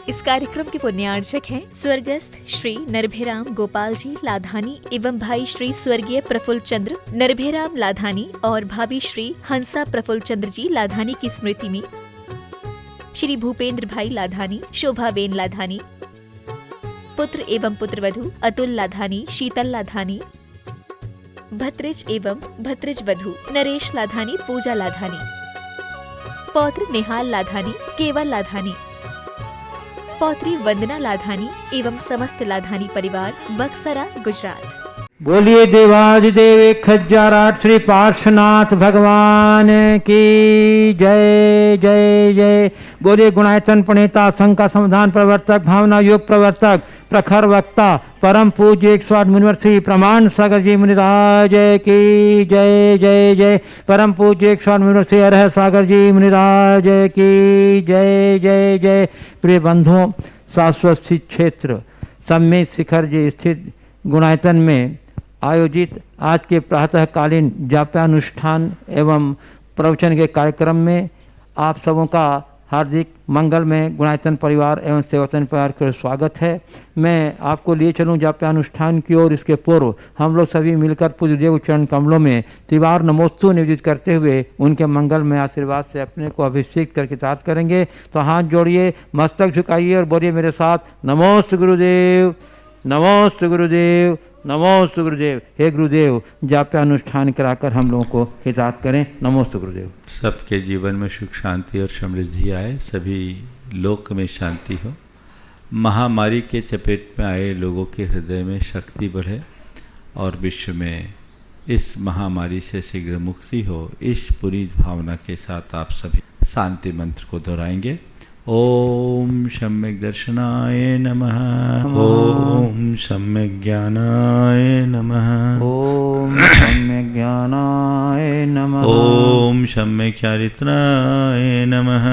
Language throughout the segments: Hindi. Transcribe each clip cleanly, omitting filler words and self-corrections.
इस कार्यक्रम के पुण्यार्चक हैं स्वर्गस्थ श्री नरभेराम गोपाल जी लाधानी एवं भाई श्री स्वर्गीय प्रफुल्ल चंद्र नरभेराम लाधानी और भाभी श्री हंसा प्रफुल्ल चंद्र जी लाधानी की स्मृति में श्री भूपेंद्र भाई लाधानी, शोभाबेन लाधानी, पुत्र एवं पुत्रवधू अतुल लाधानी, शीतल लाधानी, भत्रिज एवं भत्रिज वधू नरेश लाधानी, पूजा लाधानी, पौत्र निहाल लाधानी, केवल लाधानी, पौत्री वंदना लाधानी एवं समस्त लाधानी परिवार, बक्सरा, गुजरात। बोलिए देवादिदेव एक हजाराठ श्री पार्श्वनाथ भगवान की जय जय जय। बोलिए गुणायतन प्रणेता, संघ संविधान प्रवर्तक, भावना योग प्रवर्तक, प्रखर वक्ता, परम पूज्य 108 मुनिवर श्री प्रमाण सागर जी मुनिराज की जय जय जय। परम पूज्य 108 मुनिवर श्री अरह सागर जी मुनिराज की जय जय जय। प्रिय बंधुओं, शाश्वत सिद्ध क्षेत्र सम्मेत शिखर जी स्थित गुणायतन में आयोजित आज के प्रातःकालीन जाप्यानुष्ठान एवं प्रवचन के कार्यक्रम में आप सबों का हार्दिक मंगल में गुणायतन परिवार एवं सेवायतन परिवार का स्वागत है। मैं आपको लिए चलूं जाप्यानुष्ठान की ओर। इसके पूर्व हम लोग सभी मिलकर पूज्य देव चरण कमलों में त्रिवार नमोस्तु निवेदित करते हुए उनके मंगल में आशीर्वाद से अपने को अभिषेक करके तात करेंगे। तो हाथ जोड़िए, मस्तक झुकाइए और बोलिए मेरे साथ, नमोस्तु गुरुदेव, नमोस्तु गुरुदेव, नमोस्तु गुरुदेव। हे गुरुदेव, जाप्यानुष्ठान कराकर हम लोगों को हिदायत करें। नमोस्तु गुरुदेव। सबके जीवन में सुख शांति और समृद्धि आए, सभी लोक में शांति हो, महामारी के चपेट में आए लोगों के हृदय में शक्ति बढ़े और विश्व में इस महामारी से शीघ्र मुक्ति हो। इस पूरी भावना के साथ आप सभी शांति मंत्र को दोहराएंगे। ओम सम्यक दर्शनाय नमः, ओम सम्यक ज्ञानाय नमः, ओम सम्यक ज्ञानाय नमः, ओम सम्यक चारित्राय नमः,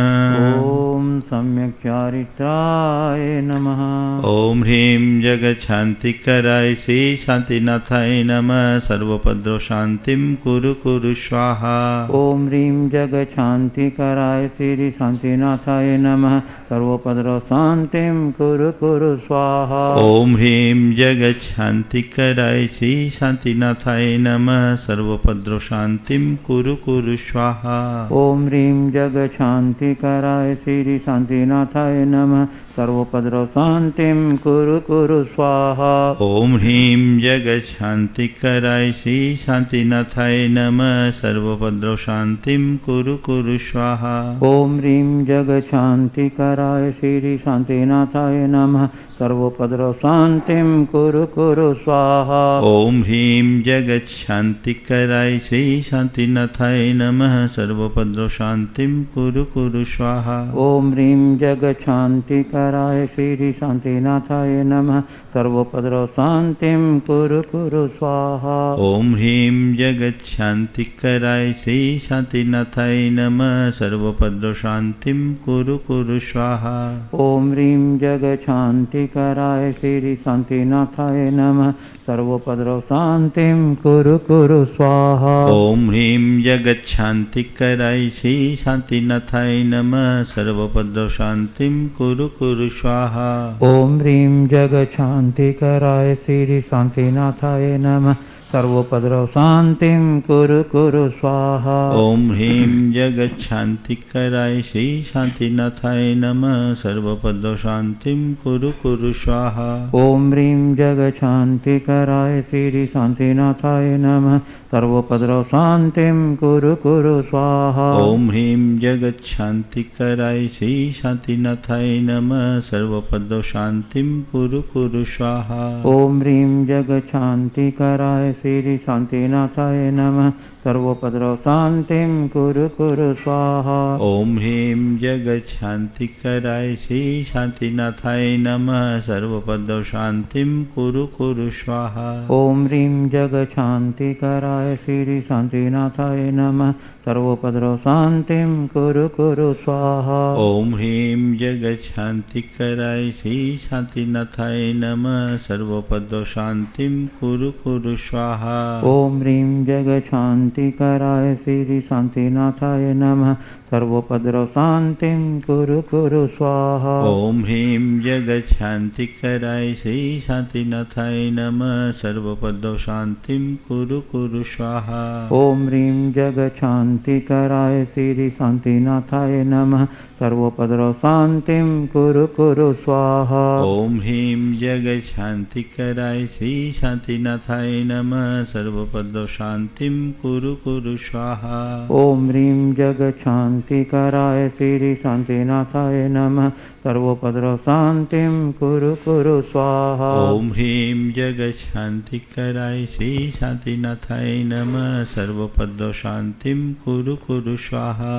ओम सम्यक चारित्राय नमः, ओम ह्रीं जगत् शांतिकराय श्री शांतिनाथाय नमः, सर्वोपद्रव शांतिं कुरु कुरु स्वाहा। ओम ह्रीं जगत् शांतिकराय श्री शांतिनाथाय नमः, सर्वोपद्रव शांतिं कुरु कुरु स्वाहा। ओम ह्रीं जगत् शांतिकराय श्री शांतिनाथाय नमः, सर्वोपद्रव शांतिं कुरु कुरु स्वाहा। ओम ह्रीं जगत् शांतिकराय श्री शांतिनाथाय नमः, सर्वोपद्रव शांतिं कुरु कुरु स्वाहा। ओम ह्रीं जगत् शांतिकराय श्री शांतिनाथाय नमः, सर्वोपद्रव शांतिं कुरु कुरु स्वाहा। ओम ह्रीं जगत् शांतिकराय श्री शांतिनाथाय नमः, सर्वोपद्रव शांतिं कुरु कुरु स्वाहा। ओम ह्रीं जगत् शांतिकराय श्री शांतिनाथाय नमः, सर्वोपद्रव शांतिं कुरु कुरु स्वाहा। ओम ह्रीं जगत् शांतिकराय श्री शांतिनाथाय नमः, सर्वोपद्रव शांतिं कुरु कुरु स्वाहा। ओम ह्रीं जगत् शांतिकराय श्री शांतिनाथाय नमः, सर्वोपद्रव शांतिं कुरु कुरु स्वाहा। ओम ह्रीं जगत् शांतिकराय श्री शांतिनाथाय नमः, सर्वोपद्रव शांतिं कुरु कुरु स्वाहा। ओम ह्रीं जगत् शांतिकराय श्री शांतिनाथाय नमः, सर्वोपद्रव शांतिं कुरु कुरु स्वाहा। ओम ह्रीं जगत् शांतिकराय श्री शांतिनाथाय नमः, सर्वोपद्रव शांतिं कुरु कुरु स्वाहा। ओम ह्रीं जगत् शांतिकराय श्री शांतिनाथाय नमः, सर्वोपद्रव शांतिं कुरु कुरु स्वाहा। ओम ह्रीं जगत् शांतिकराय श्री शांतिनाथाय नमः, सर्वोपद्रव शांतिं कुरु कुरु स्वाहा। ओम ह्रीं जगत् शांतिकराय श्री शांतिनाथाय नमः, सर्वोपद्रव शांतिं कुरु कुरु स्वाहा। ओम ह्रीं जगत् शांतिकराय श्री शांतिनाथाय नमः, सर्वोपद्रव शांतिं कुरु कुरु स्वाहा। ओम ह्रीं जगत् शांतिकराय श्री शांतिनाथाय नमः, सर्वोपद्रव शांतिं कुरु कुरु स्वाहा। ओम ह्रीं जगत् शांतिकराय श्री शांतिनाथाय नमः, सर्वोपद्रव शांतिं कुरु कुरु स्वाहा। ओम ह्रीं जगत् शांतिकराय श्री शांतिनाथाय नमः, सर्वोपद्रव शांतिं कुरु कुरु स्वाहा। ओम ह्रीं जगत् शांतिकराय श्री शांतिनाथाय नमः, सर्वोपद्रव शांतिं कुरु कुरु स्वाहा। ओम ह्रीं जगच्छान्तिकराय श्री शांतिनाथाय नमः सर्वोपद्रव शांतिं कुरु कुरु स्वाहा। ओम ह्रीं जगच्छान्तिकराय श्री शांतिनाथाय नमः सर्वोपद्रव शांतिं कुरु कुरु स्वाहा। ओम ह्रीं जगच्छान्तिकराय श्री शांतिनाथाय नमः सर्वोपद्रव शांतिं कुरु कुरु स्वाहा। ओम ह्रीं जगच्छान्तिकराय श्री शांतिनाथाय नमः सर्वोपद्रव शांतिं कुरु कुरु स्वाहा। ओम ह्रीं जगच्छान्तिकराय श्री शांतिनाथाय नमः सर्वोपद्रव शांतिं कुरु कुरु स्वाहा।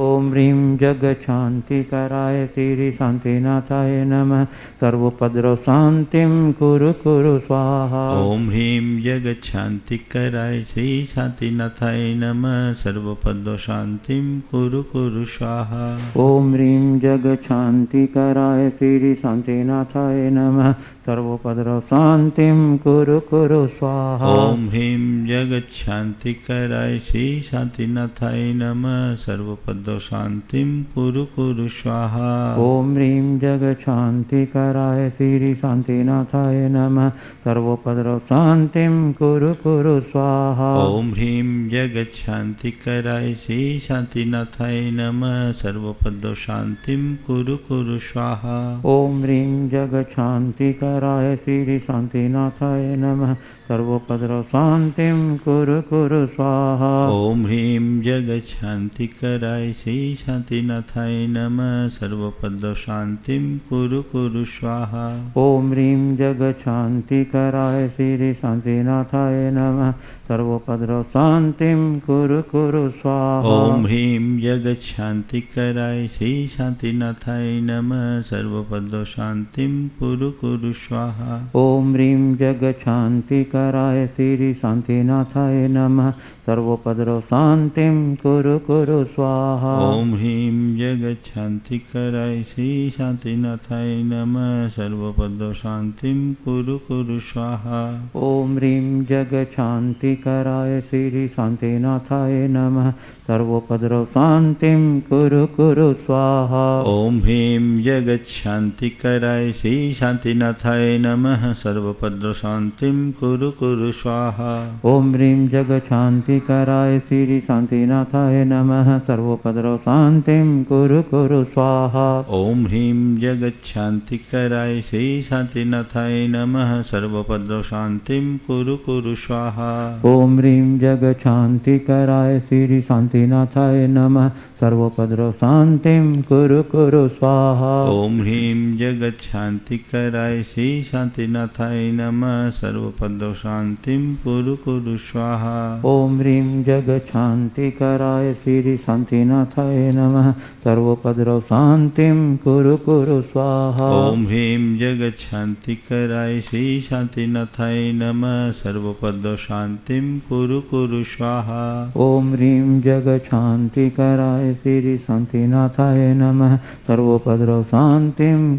ओम ह्रीं जगच्छान्तिकराय श्री शांतिनाथाय नमः सर्वोपद्रव शांतिं कुरु कुरु स्वाहा। ओम ह्रीं जगच्छान्तिकराय श्री शांतिनाथाय नमः सर्वोपद्रव शांतिं कुरु कुरु स्वाहा। ओम ह्रीं जगच्छान्तिकराय श्री शांतिनाथाय नमः सर्वोपद्रव शांतिं कुरु कुरु स्वाहा। ओम ह्रीं जगच्छान्तिकराय श्री शांतिनाथाय नमः सर्वोपद्रव शांतिं कुरु कुरु स्वाहा। ओम ह्रीं जगच्छान्तिकराय श्री शांतिनाथाय नमः सर्वोपद्रव शांतिं कुरु कुरु स्वाहा। ओम ह्रीं जगच्छान्तिकराय श्री शांतिनाथाय नमः सर्वोपद्रव शांतिं कुरु कुरु स्वाहा। ओम ह्रीं जगच्छान्तिकराय श्री शांतिनाथाय नमः सर्वोपद्रव शांतिं कुरु कुरु स्वाहा। ओम ह्रीं जगच्छान्तिकराय श्री शांतिनाथाय नमः सर्वोपद्रव शांतिं कुरु कुरु स्वाहा। ओम ह्रीं जगच्छान्तिकराय श्री शांतिनाथाय नमः सर्वोपद्रव शांतिं कुरु कुरु स्वाहा। ओम ह्रीं जगच्छान्तिकराय श्री शांतिनाथाय नमः सर्वोपद्रव शांतिं कुरु कुरु स्वाहा। ओम ह्रीं जगच्छान्तिकराय श्री शांतिनाथाय नमः सर्वोपद्रव शांतिं कुरु कुरु स्वाहा। ओम ह्रीं जगच्छान्तिकराय श्री शांतिनाथाय नमः सर्वोपद्रव शांतिं कुरु कुरु स्वाहा। ओम ह्रीं जगच्छान्तिकराय श्री शांतिनाथाय नमः सर्वोपद्रव शांतिं कुरु कुरु स्वाहा। ओम ह्रीं जगच्छान्तिकराय श्री शांतिनाथाय नमः सर्वोपद्रव शांतिं कुरु कुरु स्वाहा। ओम ह्रीं जगच्छान्तिकराय श्री शांतिनाथाय नमः सर्वोपद्रव शांतिं कुरु कुरु स्वाहा। ओम ह्रीं जगच्छान्तिकराय श्री शांतिनाथाय नमः सर्वोपद्रव शांतिं कुरु कुरु स्वाहा। ओम ह्रीं जगच्छान्तिकराय श्री शांतिनाथाय नमः सर्वोपद्रव शांतिं कुरु कुरु स्वाहा। ओम ह्रीं जगच्छान्तिकराय श्री शांतिनाथाय नमः सर्वोपद्रव शांतिं कुरु कुरु स्वाहा। ओम ह्रीं जगच्छान्तिकराय श्री शांतिनाथाय नमः सर्वोपद्रव शांतिं कुरु कुरु स्वाहा। ओम ह्रीं जगच्छान्तिकराय श्री शांतिनाथाय नमः सर्वोपद्रव शांतिं कुरु कुरु स्वाहा। ओम ह्रीं जगच्छान्तिकराय श्री शांतिनाथाय नमः सर्वोपद्रव शांतिं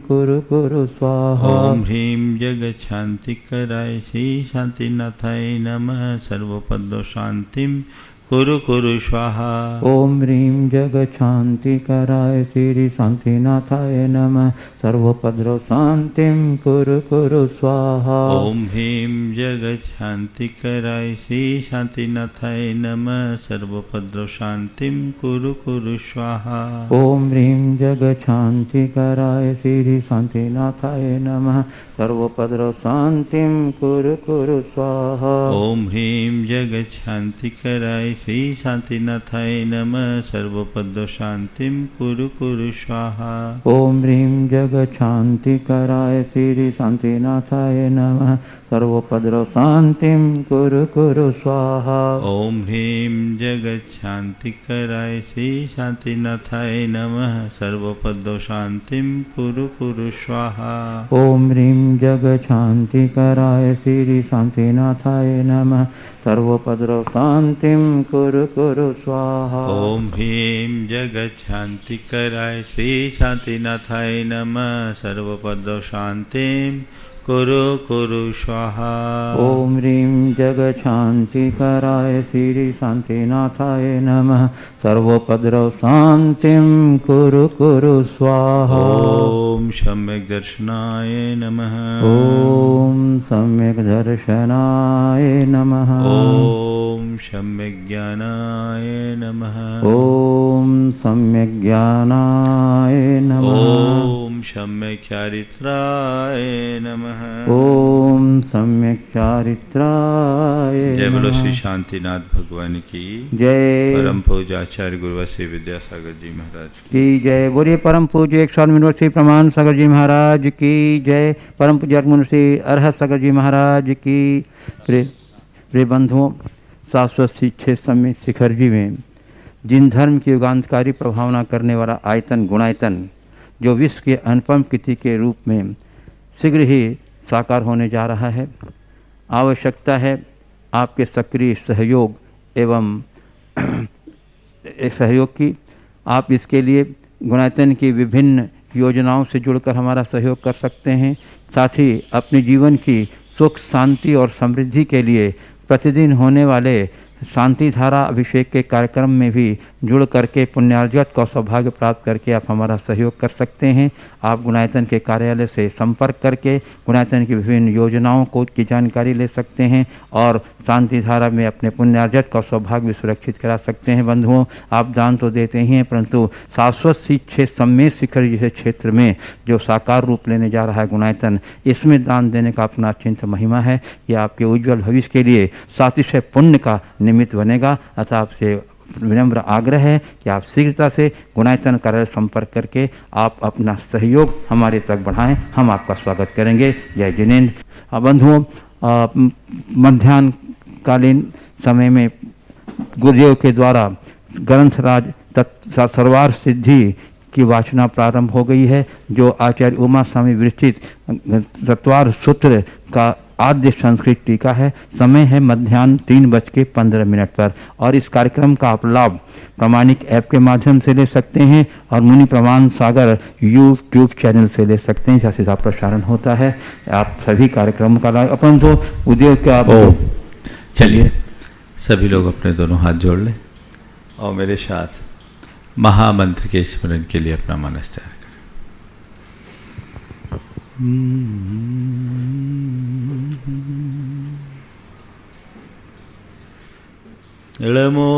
कुरु कुरु स्वाहा। ओम ह्रीं जगच्छान्तिकराय श्री शांतिनाथाय नमः सर्वोपद्रव शांतिं कुरु कुरु स्वाहा। ओम ह्रीं जगच्छान्तिकराय श्री शांतिनाथाय नमः सर्वोपद्रव शांतिं कुरु कुरु स्वाहा। ओम ह्रीं जगच्छान्तिकराय श्री शांतिनाथाय नमः सर्वोपद्रव शांतिं कुरु कुरु स्वाहा। ओम ह्रीं जगच्छान्तिकराय श्री शांतिनाथाय नमः सर्वोपद्रव शांतिं कुरु कुरु स्वाहा। ओम ह्रीं जगच्छान्तिकराय श्री शांतिनाथाय नमः सर्वोपद्रव शांतिं कुरु कुरु स्वाहा। ओम ह्रीं जगच्छान्तिकराय श्री शांतिनाथाय नमः सर्वोपद्रव शांतिं कुरु कुरु स्वाहा। ओम ह्रीं जगच्छान्तिकराय श्री शांतिनाथाय नमः सर्वोपद्रव शांतिं कुरु कुरु स्वाहा। ओम ह्रीं जगच्छान्तिकराय श्री शांतिनाथाय नमः सर्वोपद्रव शांतिं कुरु कुरु स्वाहा। ओम ह्रीं जगच्छान्तिकराय श्री शांतिनाथाय नमः सर्वोपद्रव शांतिं कुरु कुरु स्वाहा। ओम ह्रीं जगशान्तिकराय श्री शान्तिनाथाय नमः। सर्वोपद्रव शान्तिं कुरु कुरु स्वाहा। ओम सम्यक दर्शनाय नमः। ओम सम्यक दर्शनाय नमः। ओम सम्यक ज्ञानाय नमः। ओम सम्यक ज्ञानाय नमः। ओम सम्यक चारित्राय नमः। ओम सम्यक चारित्राय जय बोलो नमः। श्री शांतिनाथ भगवान की जय। परम पूज्य आचार्य गुरु श्री विद्यासागर जी महाराज की जय। बोलिए परम पूज्य 100 यूनिवर्सिटी प्रमाण सागर जी महाराज की जय। परम पूज्य मुनिश्री अरहत सागर जी महाराज की। प्रिय बंधुओं, शाश्वत क्षेत्र में शिखर जी में जिन धर्म की युगांतकारी प्रभावना करने वाला आयतन गुणायतन जो विश्व के अनुपम कृति के रूप में शीघ्र ही साकार होने जा रहा है, आवश्यकता है आपके सक्रिय सहयोग एवं सहयोग की। आप इसके लिए गुणायतन की विभिन्न योजनाओं से जुड़कर हमारा सहयोग कर सकते हैं। साथ ही अपने जीवन की सुख शांति और समृद्धि के लिए प्रतिदिन होने वाले शांति धारा अभिषेक के कार्यक्रम में भी जुड़ करके पुण्यार्जत का सौभाग्य प्राप्त करके आप हमारा सहयोग कर सकते हैं। आप गुणायतन के कार्यालय से संपर्क करके गुणायतन की विभिन्न योजनाओं को की जानकारी ले सकते हैं और शांति धारा में अपने पुण्यार्जत का सौभाग्य सुरक्षित करा सकते हैं। बंधुओं, आप दान तो देते ही हैं, परंतु शाश्वत सम्मेद शिखर जैसे क्षेत्र में जो साकार रूप लेने जा रहा है गुणायतन, इसमें दान देने का अपना अत्यंत महिमा है। यह आपके उज्ज्वल भविष्य के लिए सातिशय पुण्य का निमित्त बनेगा। अतः आपसे विनम्र आग्रह है कि आप शीघ्रता से गुणायतन कार्यालय संपर्क करके आप अपना सहयोग हमारे तक बढ़ाएं। हम आपका स्वागत करेंगे। जय जिनेन्द्र। बंधुओं, मध्याह्नकालीन समय में गुरुदेव के द्वारा ग्रंथराज सर्वार सिद्धि की वाचना प्रारंभ हो गई है, जो आचार्य उमा स्वामी विरचित तत्वार सूत्र का आद्य संस्कृत टीका है। समय है मध्याह्न 3:15 पर और इस कार्यक्रम का आप लाभ प्रामाणिक ऐप के माध्यम से ले सकते हैं और मुनि प्रमाण सागर यूट्यूब चैनल से ले सकते हैं, जैसे प्रसारण होता है। आप सभी कार्यक्रम का लाभ अपन तो उद्योग का चलिए सभी लोग अपने दोनों हाथ जोड़ लें और मेरे साथ महामंत्र के स्मरण के लिए अपना मनस तैयार करें। इळमो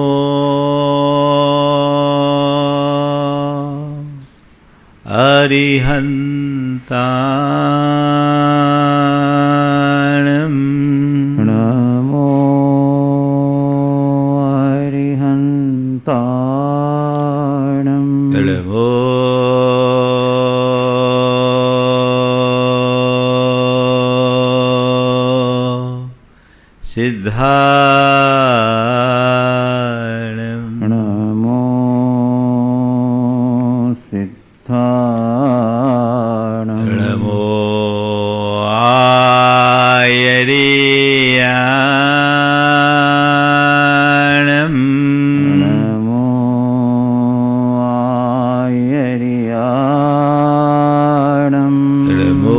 अरिहन्ताणं नमो अरिहन्ताणं। इळमो सिद्धाणं नमो सिद्धाणं। नमो आयर्याणं नमो आयर्याणं। नमो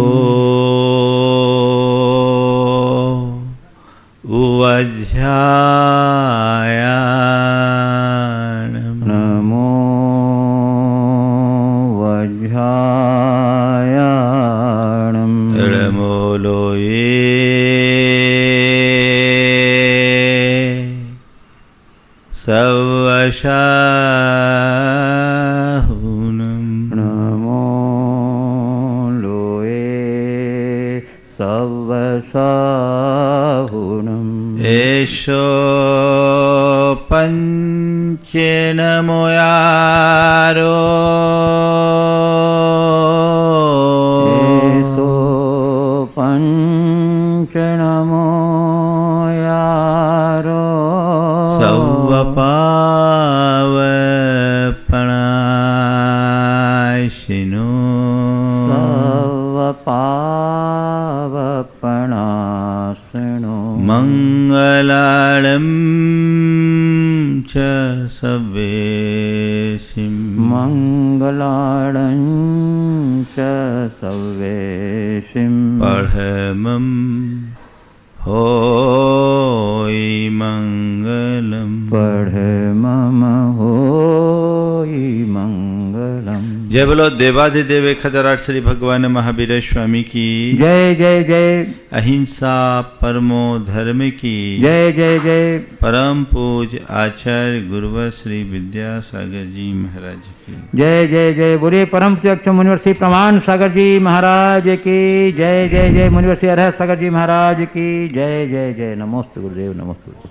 वज्रायाणं नमो वज्रायाणं। नमो लोये सवशाहुनं नमो लोये सवशाहुनं। एषो पञ्चनमोयारो एषो पञ्चनमो यारो सवपावपणाशिनो सर्वपावपणाशिनो मङ्गलाळं च सवेशिं मङ्गलाळं च च सव्येशिं पढ़मं होई मंगलम। पढ़ मम होई मंगलम। जय बोलो देवाधिदेव खदराट श्री भगवान महावीर स्वामी की जय जय जय। अहिंसा परमो धर्म की जय जय जय। परम पूज्य आचार्य गुरुवर श्री विद्यासागर जी महाराज की जय जय जय। बोले परम पूज्य मुनिवर श्री प्रमाण सागर जी महाराज की जय जय जय। मुनिवर श्री अरहत सागर जी महाराज की जय जय जय। नमोस्तु गुरुदेव, नमोस्तु गुरुदेव।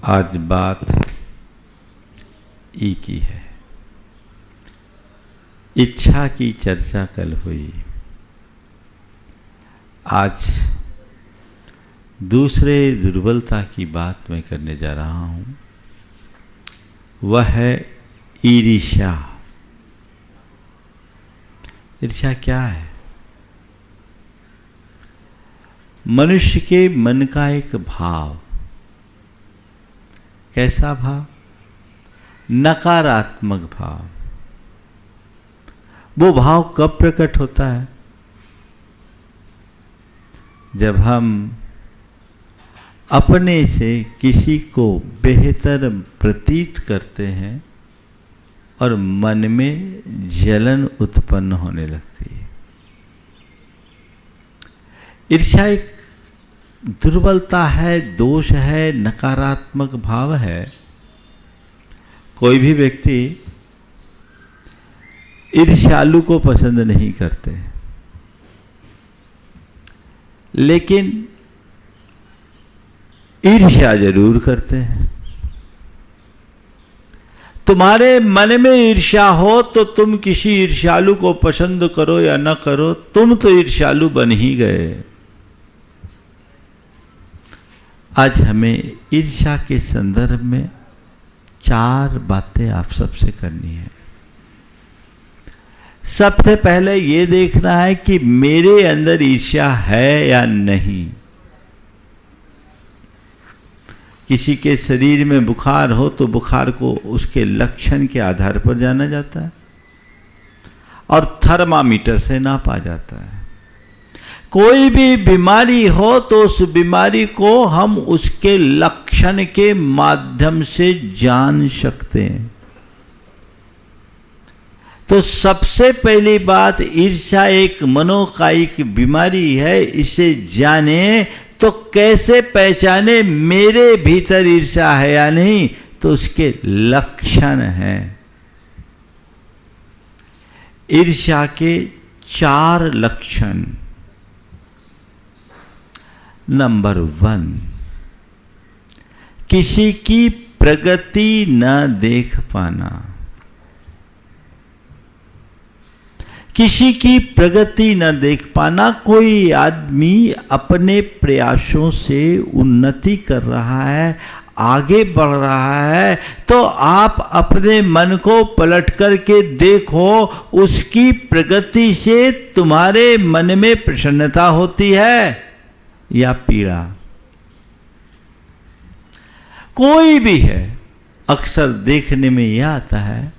आज बात ई की है। इच्छा की चर्चा कल हुई। आज दूसरे दुर्बलता की बात मैं करने जा रहा हूं। वह है ईर्ष्या। ईर्ष्या क्या है? मनुष्य के मन का एक भाव। कैसा भाव? नकारात्मक भाव। वो भाव कब प्रकट होता है? जब हम अपने से किसी को बेहतर प्रतीत करते हैं और मन में जलन उत्पन्न होने लगती है। ईर्ष्या एक दुर्बलता है, दोष है, नकारात्मक भाव है। कोई भी व्यक्ति ईर्ष्यालु को पसंद नहीं करते, लेकिन ईर्ष्या जरूर करते हैं। तुम्हारे मन में ईर्ष्या हो तो तुम किसी ईर्ष्यालु को पसंद करो या न करो, तुम तो ईर्ष्यालु बन ही गए। आज हमें ईर्ष्या के संदर्भ में 4 बातें आप सबसे करनी है। सबसे पहले ये देखना है कि मेरे अंदर ईर्ष्या है या नहीं। किसी के शरीर में बुखार हो तो बुखार को उसके लक्षण के आधार पर जाना जाता है और थर्मामीटर से नापा जाता है। कोई भी बीमारी हो तो उस बीमारी को हम उसके लक्षण के माध्यम से जान सकते हैं। तो सबसे पहली बात, ईर्ष्या एक मनोकायिक बीमारी है। इसे जाने तो कैसे पहचाने मेरे भीतर ईर्ष्या है या नहीं? तो उसके लक्षण हैं। ईर्ष्या के 4 लक्षण। नंबर 1, किसी की प्रगति न देख पाना। किसी की प्रगति न देख पाना। कोई आदमी अपने प्रयासों से उन्नति कर रहा है, आगे बढ़ रहा है, तो आप अपने मन को पलट करके देखो, उसकी प्रगति से तुम्हारे मन में प्रसन्नता होती है या पीड़ा? कोई भी है, अक्सर देखने में यह आता है,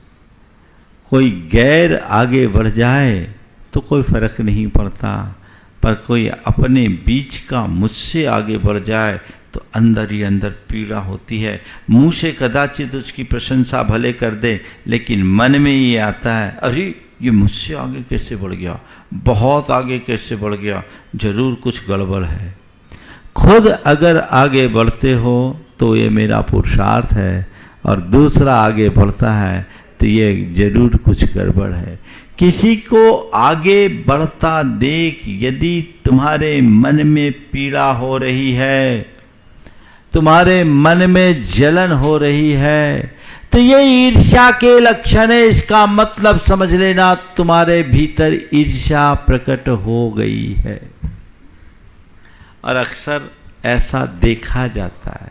कोई गैर आगे बढ़ जाए तो कोई फर्क नहीं पड़ता, पर कोई अपने बीच का मुझसे आगे बढ़ जाए तो अंदर ही अंदर पीड़ा होती है। मुंह से कदाचित उसकी प्रशंसा भले कर दे, लेकिन मन में ये आता है, अरे ये मुझसे आगे कैसे बढ़ गया, बहुत आगे कैसे बढ़ गया, जरूर कुछ गड़बड़ है। खुद अगर आगे बढ़ते हो तो ये मेरा पुरुषार्थ है, और दूसरा आगे बढ़ता है तो ये जरूर कुछ गड़बड़ है। किसी को आगे बढ़ता देख यदि तुम्हारे मन में पीड़ा हो रही है, तुम्हारे मन में जलन हो रही है, तो ये ईर्ष्या के लक्षण है। इसका मतलब समझ लेना, तुम्हारे भीतर ईर्ष्या प्रकट हो गई है। और अक्सर ऐसा देखा जाता है।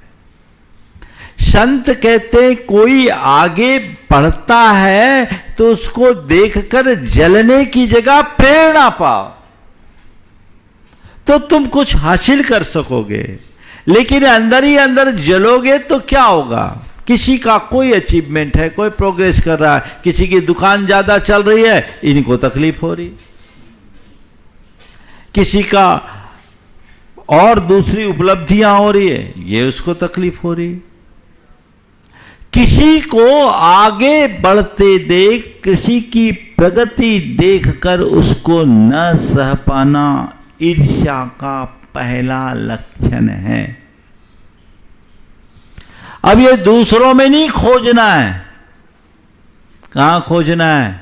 संत कहते हैं कोई आगे बढ़ता है तो उसको देखकर जलने की जगह प्रेरणा पाओ, तो तुम कुछ हासिल कर सकोगे। लेकिन अंदर ही अंदर जलोगे तो क्या होगा? किसी का कोई अचीवमेंट है, कोई प्रोग्रेस कर रहा है, किसी की दुकान ज्यादा चल रही है, इनको तकलीफ हो रही, किसी का और दूसरी उपलब्धियां हो रही है, ये उसको तकलीफ हो रही। किसी को आगे बढ़ते देख, किसी की प्रगति देखकर उसको न सह पाना ईर्ष्या का पहला लक्षण है। अब ये दूसरों में नहीं खोजना है, कहां खोजना है?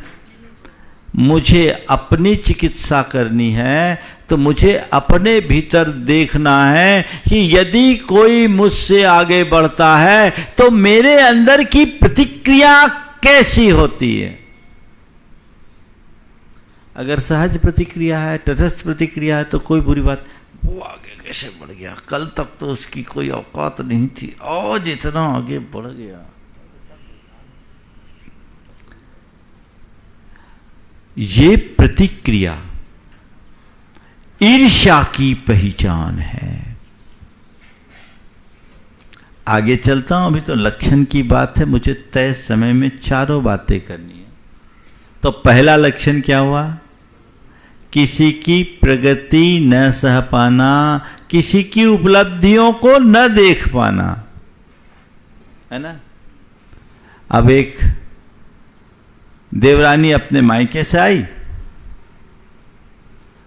मुझे अपनी चिकित्सा करनी है, तो मुझे अपने भीतर देखना है कि यदि कोई मुझसे आगे बढ़ता है तो मेरे अंदर की प्रतिक्रिया कैसी होती है। अगर सहज प्रतिक्रिया है, तटस्थ प्रतिक्रिया है, तो कोई बुरी बात, वो आगे कैसे बढ़ गया, कल तक तो उसकी कोई औकात नहीं थी, आज इतना आगे बढ़ गया। ये प्रतिक्रिया ईर्ष्या की पहचान है। आगे चलता हूं, अभी तो लक्षण की बात है, मुझे तय समय में चारों बातें करनी है। तो पहला लक्षण क्या हुआ? किसी की प्रगति न सह पाना, किसी की उपलब्धियों को न देख पाना, है ना। अब एक देवरानी अपने मायके से आई,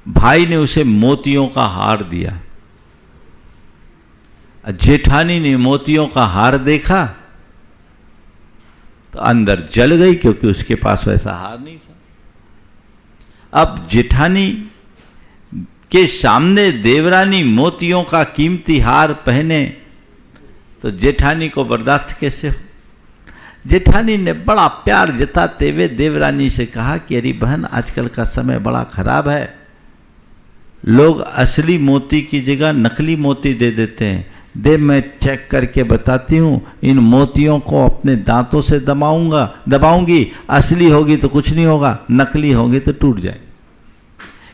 भाई ने उसे मोतियों का हार दिया। जेठानी ने मोतियों का हार देखा तो अंदर जल गई, क्योंकि उसके पास वैसा हार नहीं था। अब जेठानी के सामने देवरानी मोतियों का कीमती हार पहने तो जेठानी को बर्दाश्त कैसे हो। जेठानी ने बड़ा प्यार जताते हुए देवरानी से कहा कि अरे बहन, आजकल का समय बड़ा खराब है, लोग असली मोती की जगह नकली मोती दे देते हैं। दे, मैं चेक करके बताती हूं, इन मोतियों को अपने दांतों से दबाऊंगी, असली होगी तो कुछ नहीं होगा, नकली होगी तो टूट जाए।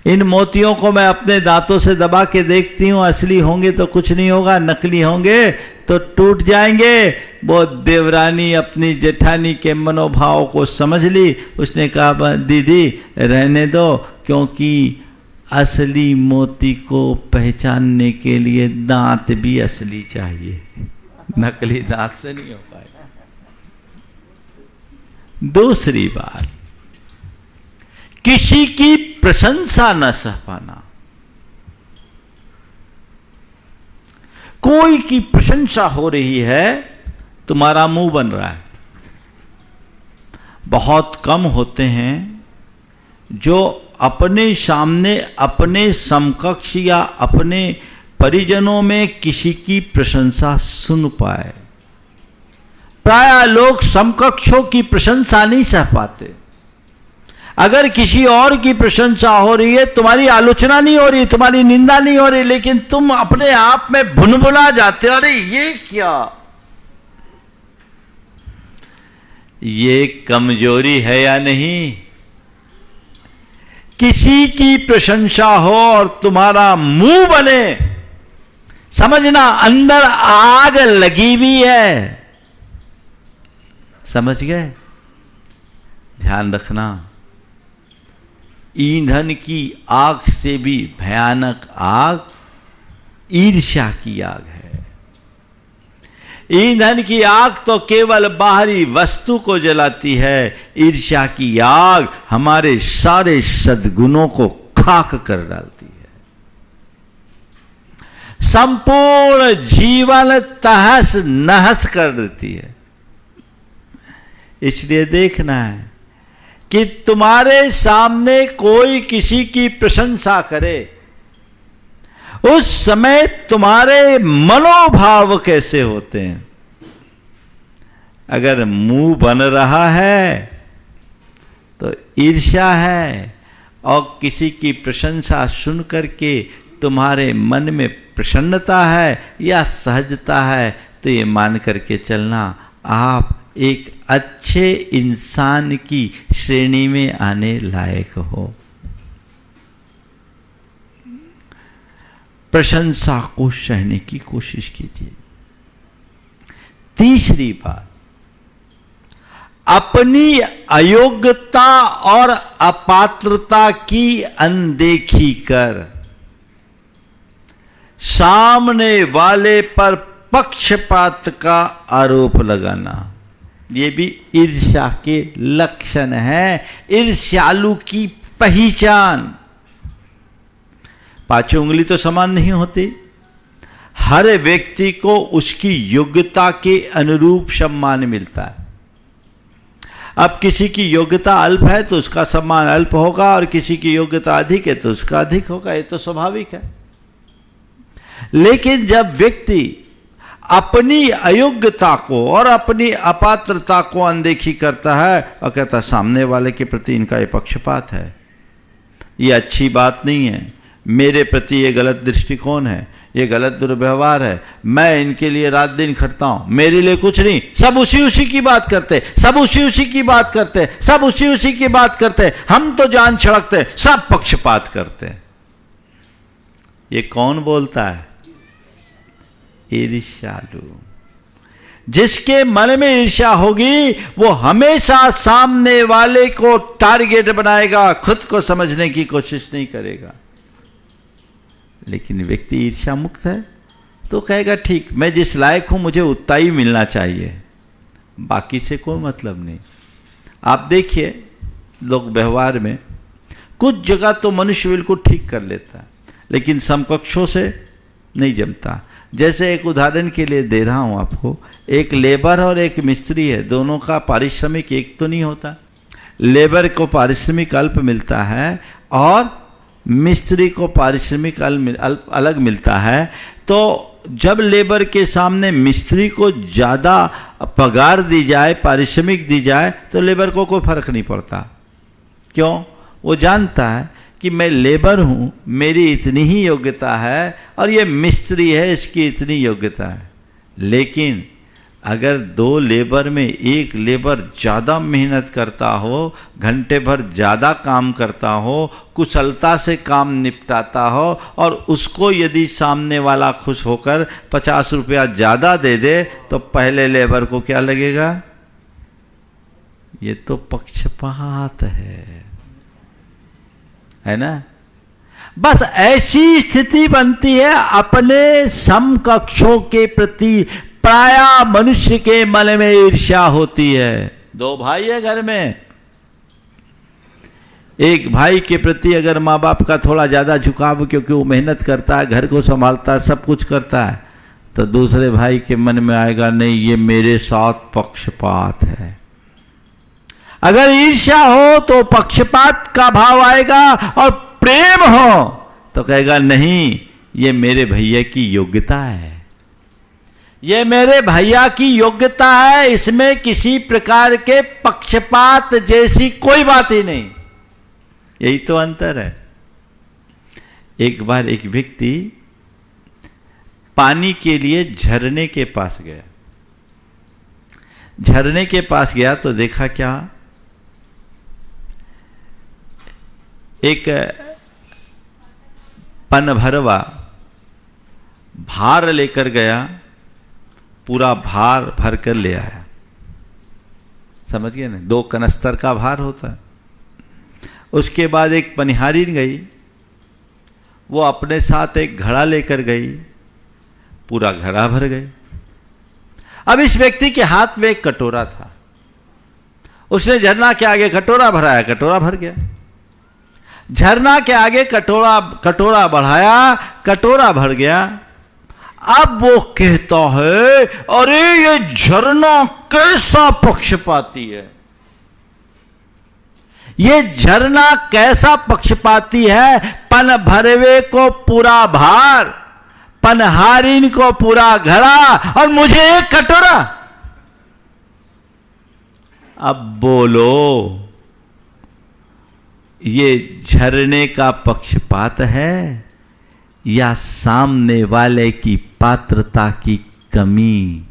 इन मोतियों को मैं अपने दांतों से दबा के देखती हूं, असली होंगे तो कुछ नहीं होगा, नकली होंगे तो टूट जाएंगे। वो देवरानी अपनी जेठानी के मनोभाव को समझ ली। उसने कहा, दीदी रहने दो, क्योंकि असली मोती को पहचानने के लिए दांत भी असली चाहिए, नकली दांत से नहीं हो पाएगा। दूसरी बात, किसी की प्रशंसा न सह पाना। कोई की प्रशंसा हो रही है, तुम्हारा मुंह बन रहा है। बहुत कम होते हैं जो अपने सामने अपने समकक्ष या अपने परिजनों में किसी की प्रशंसा सुन पाए। प्रायः लोग समकक्षों की प्रशंसा नहीं सह पाते। अगर किसी और की प्रशंसा हो रही है, तुम्हारी आलोचना नहीं हो रही, तुम्हारी निंदा नहीं हो रही, लेकिन तुम अपने आप में भुनभुना जाते हो, अरे ये क्या। ये कमजोरी है या नहीं? किसी की प्रशंसा हो और तुम्हारा मुंह बने, समझना अंदर आग लगी हुई है। समझ गए? ध्यान रखना, ईंधन की आग से भी भयानक आग ईर्ष्या की आग है। ईंधन की आग तो केवल बाहरी वस्तु को जलाती है, ईर्ष्या की आग हमारे सारे सद्गुणों को खाक कर डालती है। संपूर्ण जीवन तहस नहस कर देती है। इसलिए देखना है कि तुम्हारे सामने कोई किसी की प्रशंसा करे, उस समय तुम्हारे मनोभाव कैसे होते हैं। अगर मुंह बन रहा है तो ईर्ष्या है, और किसी की प्रशंसा सुन करके तुम्हारे मन में प्रसन्नता है या सहजता है, तो ये मान करके चलना आप एक अच्छे इंसान की श्रेणी में आने लायक हो। प्रशंसा को सहने की कोशिश कीजिए। तीसरी बात, अपनी अयोग्यता और अपात्रता की अनदेखी कर सामने वाले पर पक्षपात का आरोप लगाना, ये भी ईर्ष्या के लक्षण है, ईर्ष्यालु की पहचान। पांचों उंगली तो समान नहीं होती, हर व्यक्ति को उसकी योग्यता के अनुरूप सम्मान मिलता है। अब किसी की योग्यता अल्प है तो उसका सम्मान अल्प होगा, और किसी की योग्यता अधिक है तो उसका अधिक होगा, ये तो स्वाभाविक है। लेकिन जब व्यक्ति अपनी अयोग्यता को और अपनी अपात्रता को अनदेखी करता है और कहता है सामने वाले के प्रति इनका ये पक्षपात है, ये अच्छी बात नहीं है, मेरे प्रति ये गलत दृष्टिकोण है, ये गलत दुर्व्यवहार है, मैं इनके लिए रात दिन खटता हूं, मेरे लिए कुछ नहीं, सब उसी की बात करते, सब उसी की बात करते, सब उसी की बात करते, हम तो जान छिड़कते, सब पक्षपात करते। ये कौन बोलता है? ईर्ष्यालु। जिसके मन में ईर्ष्या होगी वो हमेशा सामने वाले को टारगेट बनाएगा, खुद को समझने की कोशिश नहीं करेगा। लेकिन व्यक्ति ईर्ष्या मुक्त है तो कहेगा ठीक, मैं जिस लायक हूं मुझे उतना ही मिलना चाहिए, बाकी से कोई मतलब नहीं। आप देखिए लोग व्यवहार में कुछ जगह तो मनुष्य बिल्कुल ठीक कर लेता है, लेकिन समकक्षों से नहीं जमता। जैसे एक उदाहरण के लिए दे रहा हूं आपको, एक लेबर और एक मिस्त्री है, दोनों का पारिश्रमिक एक तो नहीं होता। लेबर को पारिश्रमिक अल्प मिलता है और मिस्त्री को पारिश्रमिक अलग मिलता है। तो जब लेबर के सामने मिस्त्री को ज़्यादा पगार दी जाए, पारिश्रमिक दी जाए, तो लेबर को कोई फर्क नहीं पड़ता। क्यों? वो जानता है कि मैं लेबर हूं, मेरी इतनी ही योग्यता है, और ये मिस्त्री है, इसकी इतनी योग्यता है। लेकिन अगर दो लेबर में एक लेबर ज़्यादा मेहनत करता हो, घंटे भर ज़्यादा काम करता हो, कुशलता से काम निपटाता हो, और उसको यदि सामने वाला खुश होकर 50 रुपया ज़्यादा दे दे, तो पहले लेबर को क्या लगेगा? ये तो पक्षपात है ना? बस ऐसी स्थिति बनती है अपने समकक्षों के प्रति। प्रायः मनुष्य के मन में ईर्ष्या होती है। दो भाई है घर में, एक भाई के प्रति अगर माँ बाप का थोड़ा ज्यादा झुकाव, क्योंकि वो मेहनत करता है, घर को संभालता है, सब कुछ करता है, तो दूसरे भाई के मन में आएगा नहीं, ये मेरे साथ पक्षपात है। अगर ईर्ष्या हो तो पक्षपात का भाव आएगा, और प्रेम हो तो कहेगा नहीं, ये मेरे भैया की योग्यता है, ये मेरे भैया की योग्यता है, इसमें किसी प्रकार के पक्षपात जैसी कोई बात ही नहीं। यही तो अंतर है। एक बार एक व्यक्ति पानी के लिए झरने के पास गया। झरने के पास गया तो देखा क्या, एक पन भरवा भार लेकर गया, पूरा भार भर कर ले आया। समझ गए ना? 2 कनस्तर का भार होता है। उसके बाद एक पनिहारिन गई, वो अपने साथ एक घड़ा लेकर गई, पूरा घड़ा भर गई। अब इस व्यक्ति के हाथ में एक कटोरा था, उसने झरना के आगे कटोरा भराया, कटोरा भर गया। झरना के आगे कटोरा बढ़ाया, कटोरा भर गया। अब वो कहता है अरे ये झरना कैसा पक्षपाती है, ये झरना कैसा पक्षपाती है, पन भरवे को पूरा भार, पनहारिन को पूरा घड़ा, और मुझे एक कटोरा। अब बोलो, ये झरने का पक्षपात है या सामने वाले की पात्रता की कमी?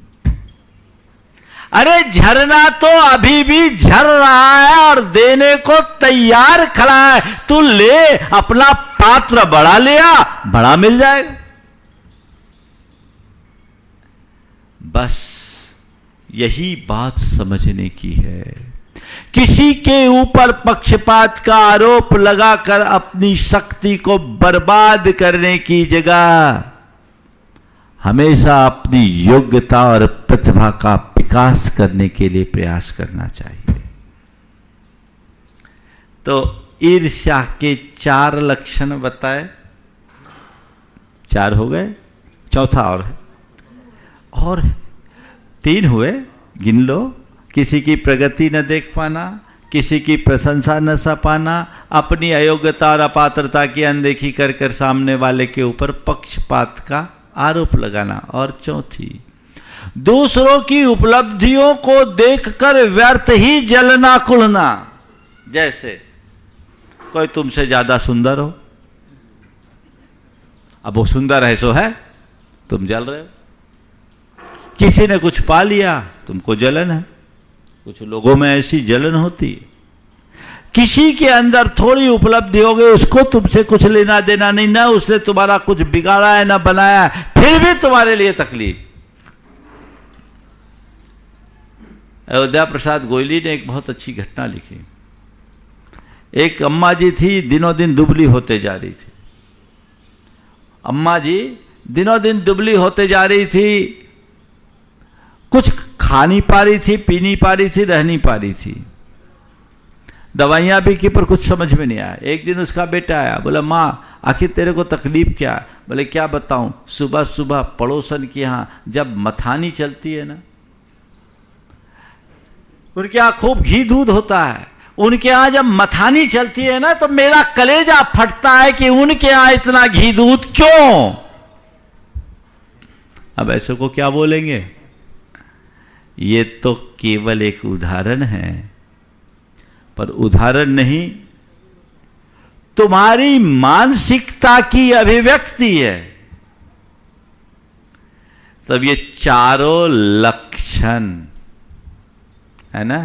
अरे झरना तो अभी भी झर रहा है और देने को तैयार खड़ा है, तू ले, अपना पात्र बड़ा लिया, बड़ा मिल जाएगा। बस यही बात समझने की है। किसी के ऊपर पक्षपात का आरोप लगाकर अपनी शक्ति को बर्बाद करने की जगह हमेशा अपनी योग्यता और प्रतिभा का विकास करने के लिए प्रयास करना चाहिए। तो ईर्ष्या के 4 लक्षण बताए, 4 हो गए, चौथा और है, और 3 हुए, गिन लो। किसी की प्रगति न देख पाना, किसी की प्रशंसा न सा पाना, अपनी अयोग्यता और अपात्रता की अनदेखी कर कर सामने वाले के ऊपर पक्षपात का आरोप लगाना, और चौथी दूसरों की उपलब्धियों को देखकर व्यर्थ ही जलना कुढ़ना। जैसे कोई तुमसे ज्यादा सुंदर हो, अब वो सुंदर है सो है, तुम जल रहे हो। किसी ने कुछ पा लिया, तुमको जलन है। कुछ लोगों में ऐसी जलन होती है। किसी के अंदर थोड़ी उपलब्धि हो गई, उसको तुमसे कुछ लेना देना नहीं, ना उसने तुम्हारा कुछ बिगाड़ा है ना बनाया है, फिर भी तुम्हारे लिए तकलीफ। अयोध्या प्रसाद गोयली ने एक बहुत अच्छी घटना लिखी। एक अम्मा जी थी, दिनों दिन दुबली होते जा रही थी। अम्मा जी दिनों दिन दुबली होते जा रही थी, कुछ खा नहीं पा रही थी, पी नहीं पा रही थी, रह नहीं पा रही थी। दवाइयां भी की पर कुछ समझ में नहीं आया। एक दिन उसका बेटा आया, बोला माँ आखिर तेरे को तकलीफ क्या है? बोले क्या बताऊं, सुबह सुबह पड़ोसन के यहां जब मथानी चलती है ना, उनके यहां खूब घी दूध होता है, उनके यहां जब मथानी चलती है ना तो मेरा कलेजा फटता है कि उनके यहां इतना घी दूध क्यों। अब ऐसे को क्या बोलेंगे? ये तो केवल एक उदाहरण है, पर उदाहरण नहीं, तुम्हारी मानसिकता की अभिव्यक्ति है। तब ये चारों लक्षण है ना,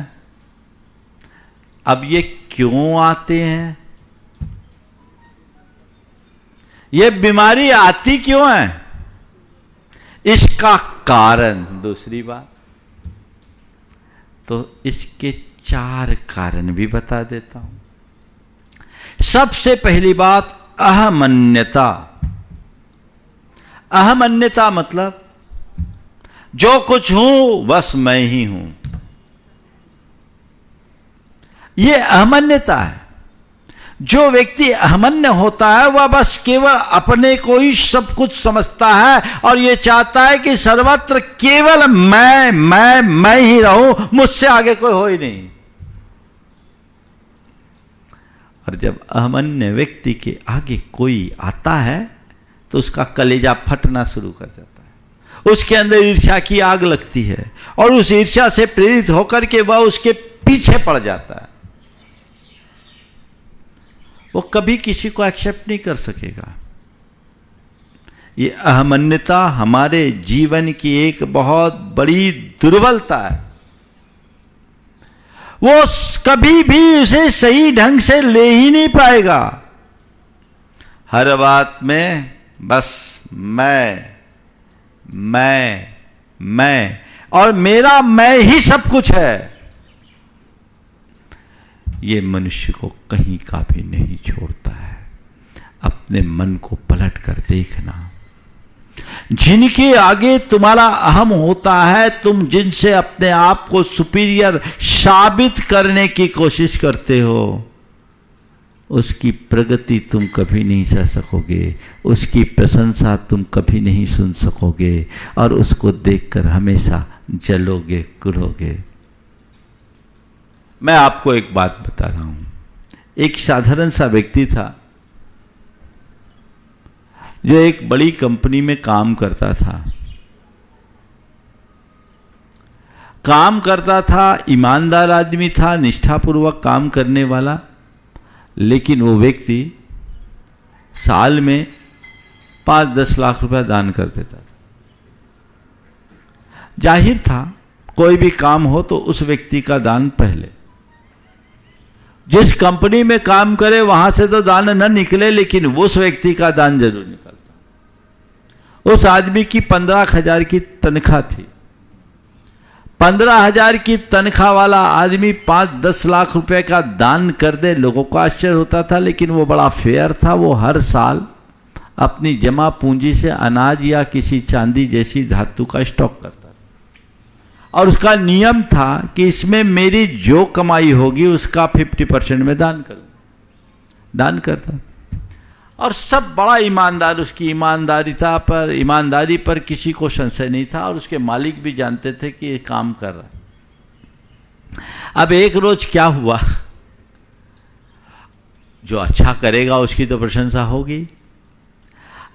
अब ये क्यों आते हैं? ये बीमारी आती क्यों है? इसका कारण, दूसरी बात तो इसके 4 कारण भी बता देता हूं। सबसे पहली बात अहमन्यता। अहमन्यता मतलब जो कुछ हूं बस मैं ही हूं, यह अहमन्यता है। जो व्यक्ति अहमन्य होता है वह बस केवल अपने को ही सब कुछ समझता है और यह चाहता है कि सर्वत्र केवल मैं ही रहूं, मुझसे आगे कोई हो ही नहीं। और जब अहमन्य व्यक्ति के आगे कोई आता है तो उसका कलेजा फटना शुरू कर जाता है, उसके अंदर ईर्ष्या की आग लगती है और उस ईर्ष्या से प्रेरित होकर के वह उसके पीछे पड़ जाता है। वो कभी किसी को एक्सेप्ट नहीं कर सकेगा। ये अहमन्यता हमारे जीवन की एक बहुत बड़ी दुर्बलता है। वो कभी भी उसे सही ढंग से ले ही नहीं पाएगा। हर बात में बस मैं और मेरा मैं ही सब कुछ है। ये मनुष्य को कहीं का भी नहीं छोड़ता है। अपने मन को पलट कर देखना, जिनके आगे तुम्हारा अहम होता है, तुम जिनसे अपने आप को सुपीरियर साबित करने की कोशिश करते हो, उसकी प्रगति तुम कभी नहीं सह सकोगे, उसकी प्रशंसा तुम कभी नहीं सुन सकोगे और उसको देखकर हमेशा जलोगे, कुढ़ोगे। मैं आपको एक बात बता रहा हूं। एक साधारण सा व्यक्ति था जो एक बड़ी कंपनी में काम करता था, ईमानदार आदमी था, निष्ठापूर्वक काम करने वाला, लेकिन वो व्यक्ति साल में 5-10 लाख रुपया दान कर देता था। जाहिर था कोई भी काम हो तो उस व्यक्ति का दान पहले। जिस कंपनी में काम करे वहां से तो दान न निकले, लेकिन उस व्यक्ति का दान जरूर निकलता। उस आदमी की 15,000 की तनख्वाह थी। 15,000 की तनख्वाह वाला आदमी 5-10 लाख रुपए का दान कर दे, लोगों को आश्चर्य होता था, लेकिन वो बड़ा फेयर था। वो हर साल अपनी जमा पूंजी से अनाज या किसी चांदी जैसी धातु का स्टॉक करता था, और उसका नियम था कि इसमें मेरी जो कमाई होगी उसका 50% में दान करता। और सब बड़ा ईमानदार, उसकी ईमानदारी पर किसी को संशय नहीं था, और उसके मालिक भी जानते थे कि ये काम कर रहा है। अब एक रोज क्या हुआ, जो अच्छा करेगा उसकी तो प्रशंसा होगी।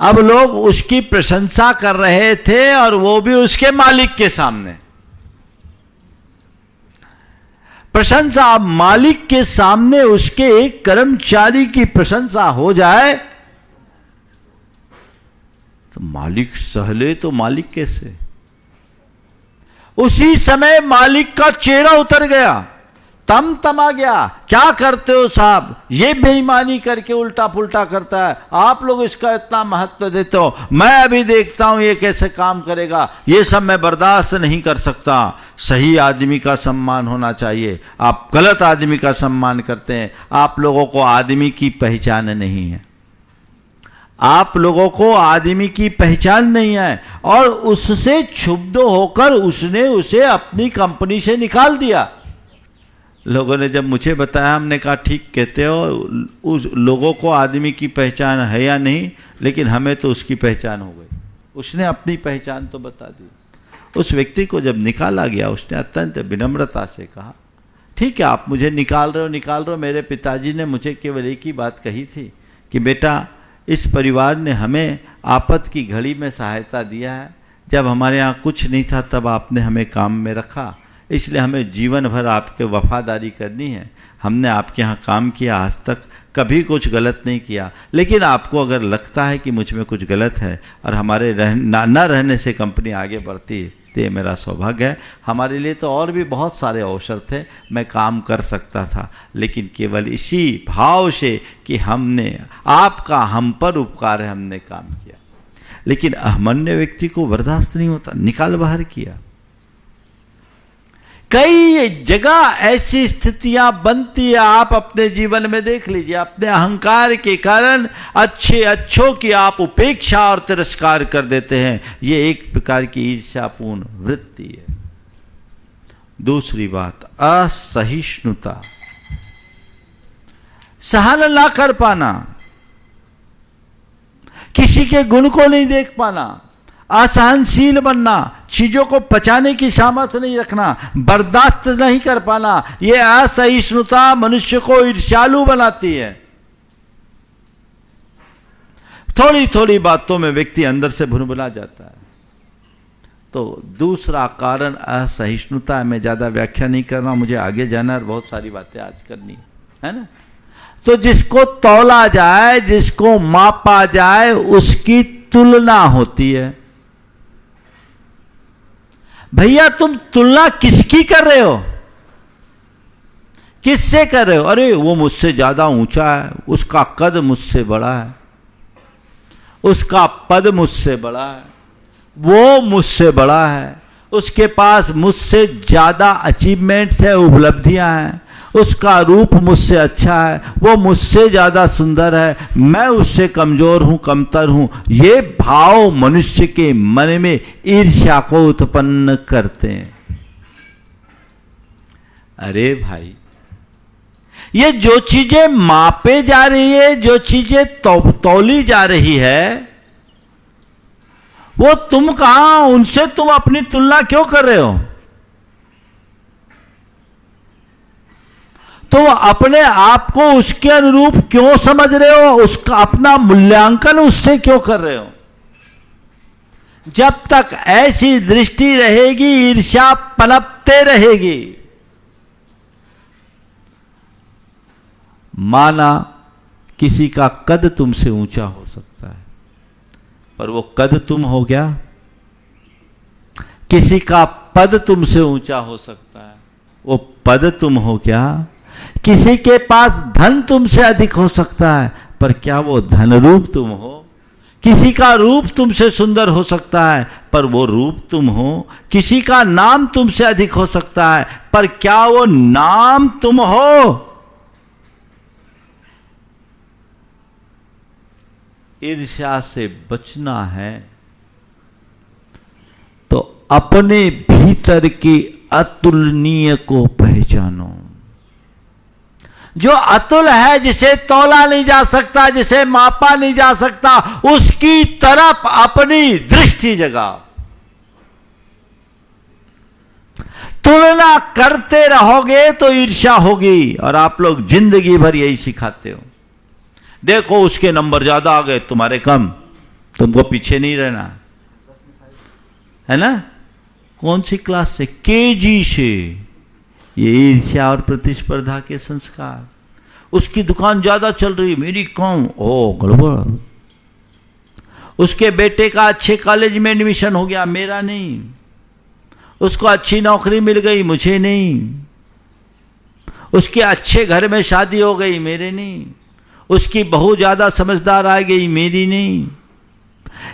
अब लोग उसकी प्रशंसा कर रहे थे, और वो भी उसके मालिक के सामने। प्रशंसा, अब मालिक के सामने उसके एक कर्मचारी की प्रशंसा हो जाए तो मालिक सहले तो मालिक कैसे। उसी समय मालिक का चेहरा उतर गया, तमा गया। क्या करते हो साहब, ये बेईमानी करके उल्टा पुल्टा करता है, आप लोग इसका इतना महत्व देते हो, मैं अभी देखता हूं ये कैसे काम करेगा, ये सब मैं बर्दाश्त नहीं कर सकता। सही आदमी का सम्मान होना चाहिए, आप गलत आदमी का सम्मान करते हैं। आप लोगों को आदमी की पहचान नहीं है, आप लोगों को आदमी की पहचान नहीं है। और उससे क्षुब्ध होकर उसने उसे अपनी कंपनी से निकाल दिया। लोगों ने जब मुझे बताया, हमने कहा ठीक कहते हो, उस लोगों को आदमी की पहचान है या नहीं, लेकिन हमें तो उसकी पहचान हो गई। उसने अपनी पहचान तो बता दी। उस व्यक्ति को जब निकाला गया, उसने अत्यंत विनम्रता से कहा, ठीक है आप मुझे निकाल रहे हो, मेरे पिताजी ने मुझे केवल एक ही बात कही थी कि बेटा, इस परिवार ने हमें आफत की घड़ी में सहायता दिया है। जब हमारे यहाँ कुछ नहीं था तब आपने हमें काम में रखा, इसलिए हमें जीवन भर आपके वफादारी करनी है। हमने आपके यहाँ काम किया, आज तक कभी कुछ गलत नहीं किया, लेकिन आपको अगर लगता है कि मुझ में कुछ गलत है और हमारे न रहने से कंपनी आगे बढ़ती है, तो ये मेरा सौभाग्य है। हमारे लिए तो और भी बहुत सारे अवसर थे, मैं काम कर सकता था, लेकिन केवल इसी भाव से कि हमने आपका हम पर उपकार है, हमने काम किया। लेकिन अहमन्य व्यक्ति को बर्दाश्त नहीं होता, निकाल बाहर किया। कई जगह ऐसी स्थितियां बनती है, आप अपने जीवन में देख लीजिए। अपने अहंकार के कारण अच्छों की आप उपेक्षा और तिरस्कार कर देते हैं, ये एक प्रकार की ईर्ष्यापूर्ण वृत्ति है। दूसरी बात, असहिष्णुता, सहन ना कर पाना, किसी के गुण को नहीं देख पाना, असहनशील बनना, चीजों को पचाने की सामर्थ्य नहीं रखना, बर्दाश्त नहीं कर पाना, यह असहिष्णुता मनुष्य को ईर्ष्यालु बनाती है। थोड़ी थोड़ी बातों में व्यक्ति अंदर से भुनभुना जाता है। तो दूसरा कारण असहिष्णुता है। मैं ज्यादा व्याख्या नहीं कर रहा हूं, मुझे आगे जाना और बहुत सारी बातें आज करनी है ना। तो जिसको तौला जाए, जिसको मापा जाए, उसकी तुलना होती है। भैया तुम तुलना किसकी कर रहे हो, किससे कर रहे हो? अरे वो मुझसे ज्यादा ऊंचा है, उसका कद मुझसे बड़ा है, उसका पद मुझसे बड़ा है, वो मुझसे बड़ा है, उसके पास मुझसे ज्यादा अचीवमेंट्स है, उपलब्धियां हैं, उसका रूप मुझसे अच्छा है, वो मुझसे ज्यादा सुंदर है, मैं उससे कमजोर हूं, कमतर हूं। ये भाव मनुष्य के मन में ईर्ष्या को उत्पन्न करते हैं। अरे भाई, ये जो चीजें मापे जा रही है, जो चीजें तौली जा रही है, वो तुम कहां, उनसे तुम अपनी तुलना क्यों कर रहे हो? तो अपने आप को उसके अनुरूप क्यों समझ रहे हो? उसका अपना मूल्यांकन उससे क्यों कर रहे हो? जब तक ऐसी दृष्टि रहेगी, ईर्ष्या पनपते रहेगी। माना किसी का कद तुमसे ऊंचा हो सकता है, पर वो कद तुम हो गया। किसी का पद तुमसे ऊंचा हो सकता है, वो पद तुम हो गया। किसी के पास धन तुमसे अधिक हो सकता है, पर क्या वो धन रूप तुम हो? किसी का रूप तुमसे सुंदर हो सकता है पर वो रूप तुम हो, किसी का नाम तुमसे अधिक हो सकता है पर क्या वो नाम तुम हो? ईर्ष्या से बचना है तो अपने भीतर की अतुलनीय को पहचानो। जो अतुल है, जिसे तौला नहीं जा सकता, जिसे मापा नहीं जा सकता, उसकी तरफ अपनी दृष्टि जगाओ। तुलना करते रहोगे तो ईर्ष्या होगी और आप लोग जिंदगी भर यही सिखाते हो। देखो उसके नंबर ज्यादा आ गए, तुम्हारे कम, तुमको पीछे नहीं रहना है ना। कौन सी क्लास से? केजी से। ये ईर्ष्या और प्रतिस्पर्धा के संस्कार। उसकी दुकान ज्यादा चल रही, मेरी कम, ओ गड़बड़। उसके बेटे का अच्छे कॉलेज में एडमिशन हो गया, मेरा नहीं। उसको अच्छी नौकरी मिल गई, मुझे नहीं। उसके अच्छे घर में शादी हो गई, मेरे नहीं। उसकी बहू ज्यादा समझदार आ गई, मेरी नहीं।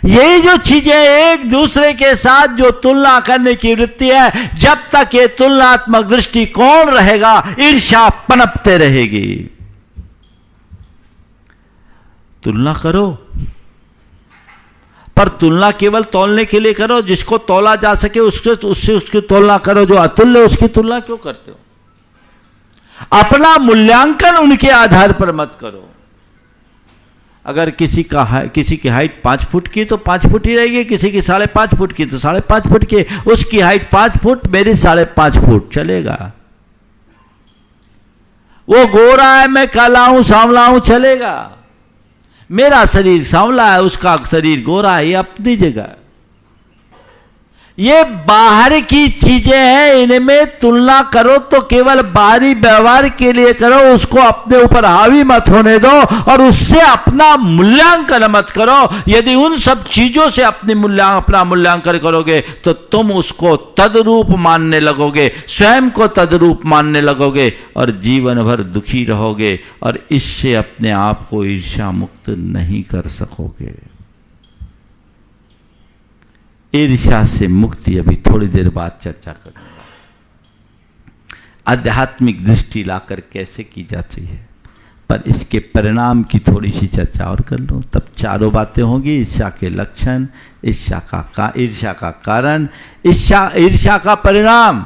ये जो चीजें एक दूसरे के साथ जो तुलना करने की वृत्ति है, जब तक ये तुलनात्मक दृष्टिकोण रहेगा, ईर्ष्या पनपते रहेगी। तुलना करो, पर तुलना केवल तौलने के लिए करो। जिसको तौला जा सके उससे उसकी तुलना करो। जो अतुल्य है उसकी तुलना क्यों करते हो? अपना मूल्यांकन उनके आधार पर मत करो। अगर किसी की हाइट 5 फुट की तो 5 फुट ही रहेगी, किसी की 5.5 फुट की तो 5.5 फुट की। उसकी हाइट 5 फुट, मेरी 5.5 फुट, चलेगा। वो गोरा है, मैं काला हूं, सांवला हूं, चलेगा। मेरा शरीर सांवला है, उसका शरीर गोरा है, ये अपनी जगह। ये बाहर की चीजें हैं, इनमें तुलना करो तो केवल बाहरी व्यवहार के लिए करो। उसको अपने ऊपर हावी मत होने दो और उससे अपना मूल्यांकन मत करो। यदि उन सब चीजों से अपना मूल्यांकन करोगे तो तुम उसको तद्रूप मानने लगोगे, स्वयं को तद्रूप मानने लगोगे और जीवन भर दुखी रहोगे और इससे अपने आप को ईर्ष्या मुक्त नहीं कर सकोगे। ईर्ष्या से मुक्ति अभी थोड़ी देर बाद चर्चा करूंगा। आध्यात्मिक दृष्टि लाकर कैसे की जाती है, पर इसके परिणाम की थोड़ी सी चर्चा और कर लो, तब चारों बातें होंगी। ईर्ष्या के लक्षण, ईर्ष्या का कारण, ईर्ष्या का परिणाम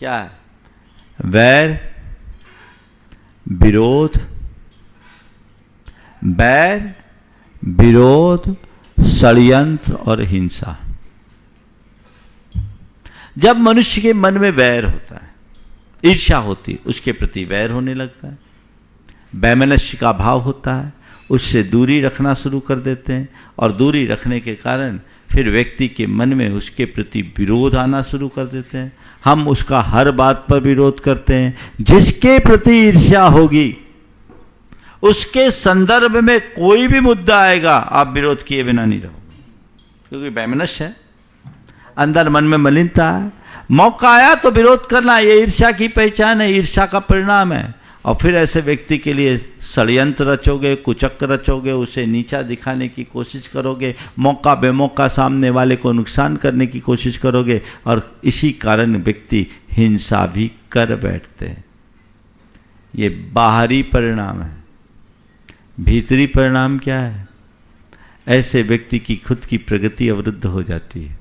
क्या है? वैर, विरोध, षड्यंत्र और हिंसा। जब मनुष्य के मन में वैर होता है, ईर्ष्या होती, उसके प्रति वैर होने लगता है, वैमनस्य का भाव होता है, उससे दूरी रखना शुरू कर देते हैं और दूरी रखने के कारण फिर व्यक्ति के मन में उसके प्रति विरोध आना शुरू कर देते हैं। हम उसका हर बात पर विरोध करते हैं। जिसके प्रति ईर्ष्या होगी उसके संदर्भ में कोई भी मुद्दा आएगा, आप विरोध किए बिना नहीं रहोगे, क्योंकि वैमनस्य है, अंदर मन में मलिनता है। मौका आया तो विरोध करना, ये ईर्ष्या की पहचान है, ईर्ष्या का परिणाम है। और फिर ऐसे व्यक्ति के लिए षड्यंत्र रचोगे, कुचक्र रचोगे, उसे नीचा दिखाने की कोशिश करोगे, मौका बेमौका सामने वाले को नुकसान करने की कोशिश करोगे और इसी कारण व्यक्ति हिंसा भी कर बैठते हैं। ये बाहरी परिणाम है। भीतरी परिणाम क्या है? ऐसे व्यक्ति की खुद की प्रगति अवरुद्ध हो जाती है,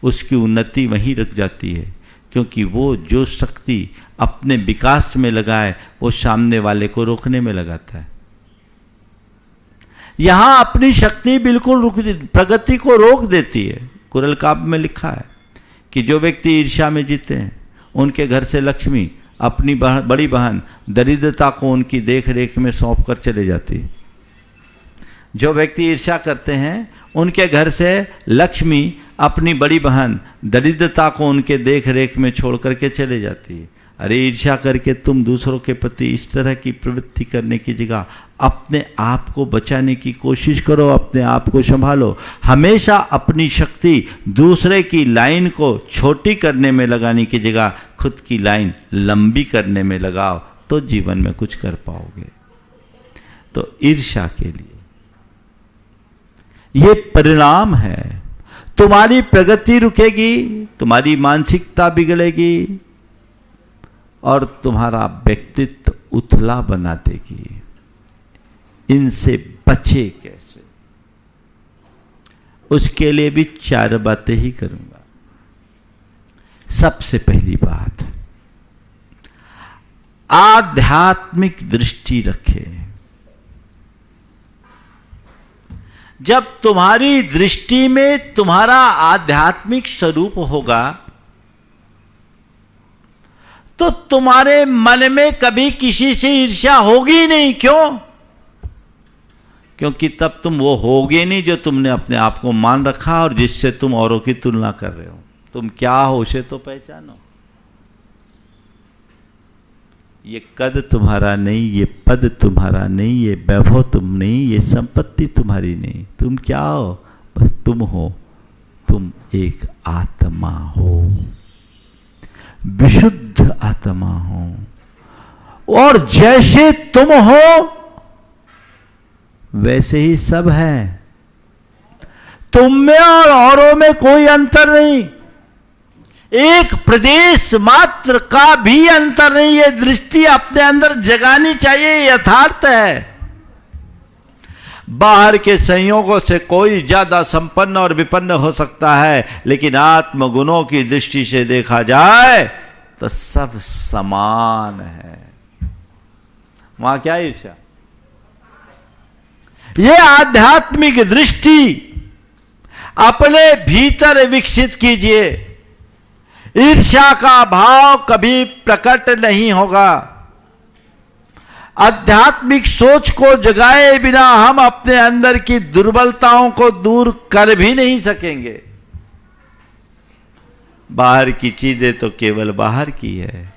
उसकी उन्नति वहीं रुक जाती है, क्योंकि वो जो शक्ति अपने विकास में लगाए वो सामने वाले को रोकने में लगाता है। यहां अपनी शक्ति बिल्कुल प्रगति को रोक देती है। कुरल काव्य में लिखा है कि जो व्यक्ति ईर्ष्या में जीते हैं उनके घर से लक्ष्मी अपनी बड़ी बहन दरिद्रता को उनकी देख रेख में सौंप कर चले जाती है। जो व्यक्ति ईर्ष्या करते हैं उनके घर से लक्ष्मी अपनी बड़ी बहन दरिद्रता को उनके देख रेख में छोड़ करके चले जाती है। अरे ईर्ष्या करके तुम दूसरों के प्रति इस तरह की प्रवृत्ति करने की जगह अपने आप को बचाने की कोशिश करो, अपने आप को संभालो। हमेशा अपनी शक्ति दूसरे की लाइन को छोटी करने में लगाने की जगह खुद की लाइन लंबी करने में लगाओ, तो जीवन में कुछ कर पाओगे। तो ईर्ष्या के लिए ये परिणाम है। तुम्हारी प्रगति रुकेगी, तुम्हारी मानसिकता बिगड़ेगी और तुम्हारा व्यक्तित्व उथला बना देगी। इनसे बचे कैसे, उसके लिए भी 4 बातें ही करूंगा। सबसे पहली बात, आध्यात्मिक दृष्टि रखें। जब तुम्हारी दृष्टि में तुम्हारा आध्यात्मिक स्वरूप होगा तो तुम्हारे मन में कभी किसी से ईर्ष्या होगी नहीं। क्यों? क्योंकि तब तुम वो होगे नहीं जो तुमने अपने आप को मान रखा और जिससे तुम औरों की तुलना कर रहे हो। तुम क्या हो उसे तो पहचानो। ये कद तुम्हारा नहीं, ये पद तुम्हारा नहीं, ये वैभव तुम नहीं, ये संपत्ति तुम्हारी नहीं। तुम क्या हो? बस तुम हो। तुम एक आत्मा हो, विशुद्ध आत्मा हो। और जैसे तुम हो वैसे ही सब है। तुम में और औरों में कोई अंतर नहीं, एक प्रदेश मात्र का भी अंतर नहीं। ये दृष्टि अपने अंदर जगानी चाहिए, यथार्थ है। बाहर के संयोगों से कोई ज्यादा संपन्न और विपन्न हो सकता है, लेकिन आत्मगुणों की दृष्टि से देखा जाए तो सब समान है। वहां क्या ईर्ष्या? ये आध्यात्मिक दृष्टि अपने भीतर विकसित कीजिए। ईर्ष्या का भाव कभी प्रकट नहीं होगा। आध्यात्मिक सोच को जगाए बिना हम अपने अंदर की दुर्बलताओं को दूर कर भी नहीं सकेंगे। बाहर की चीजें तो केवल बाहर की है,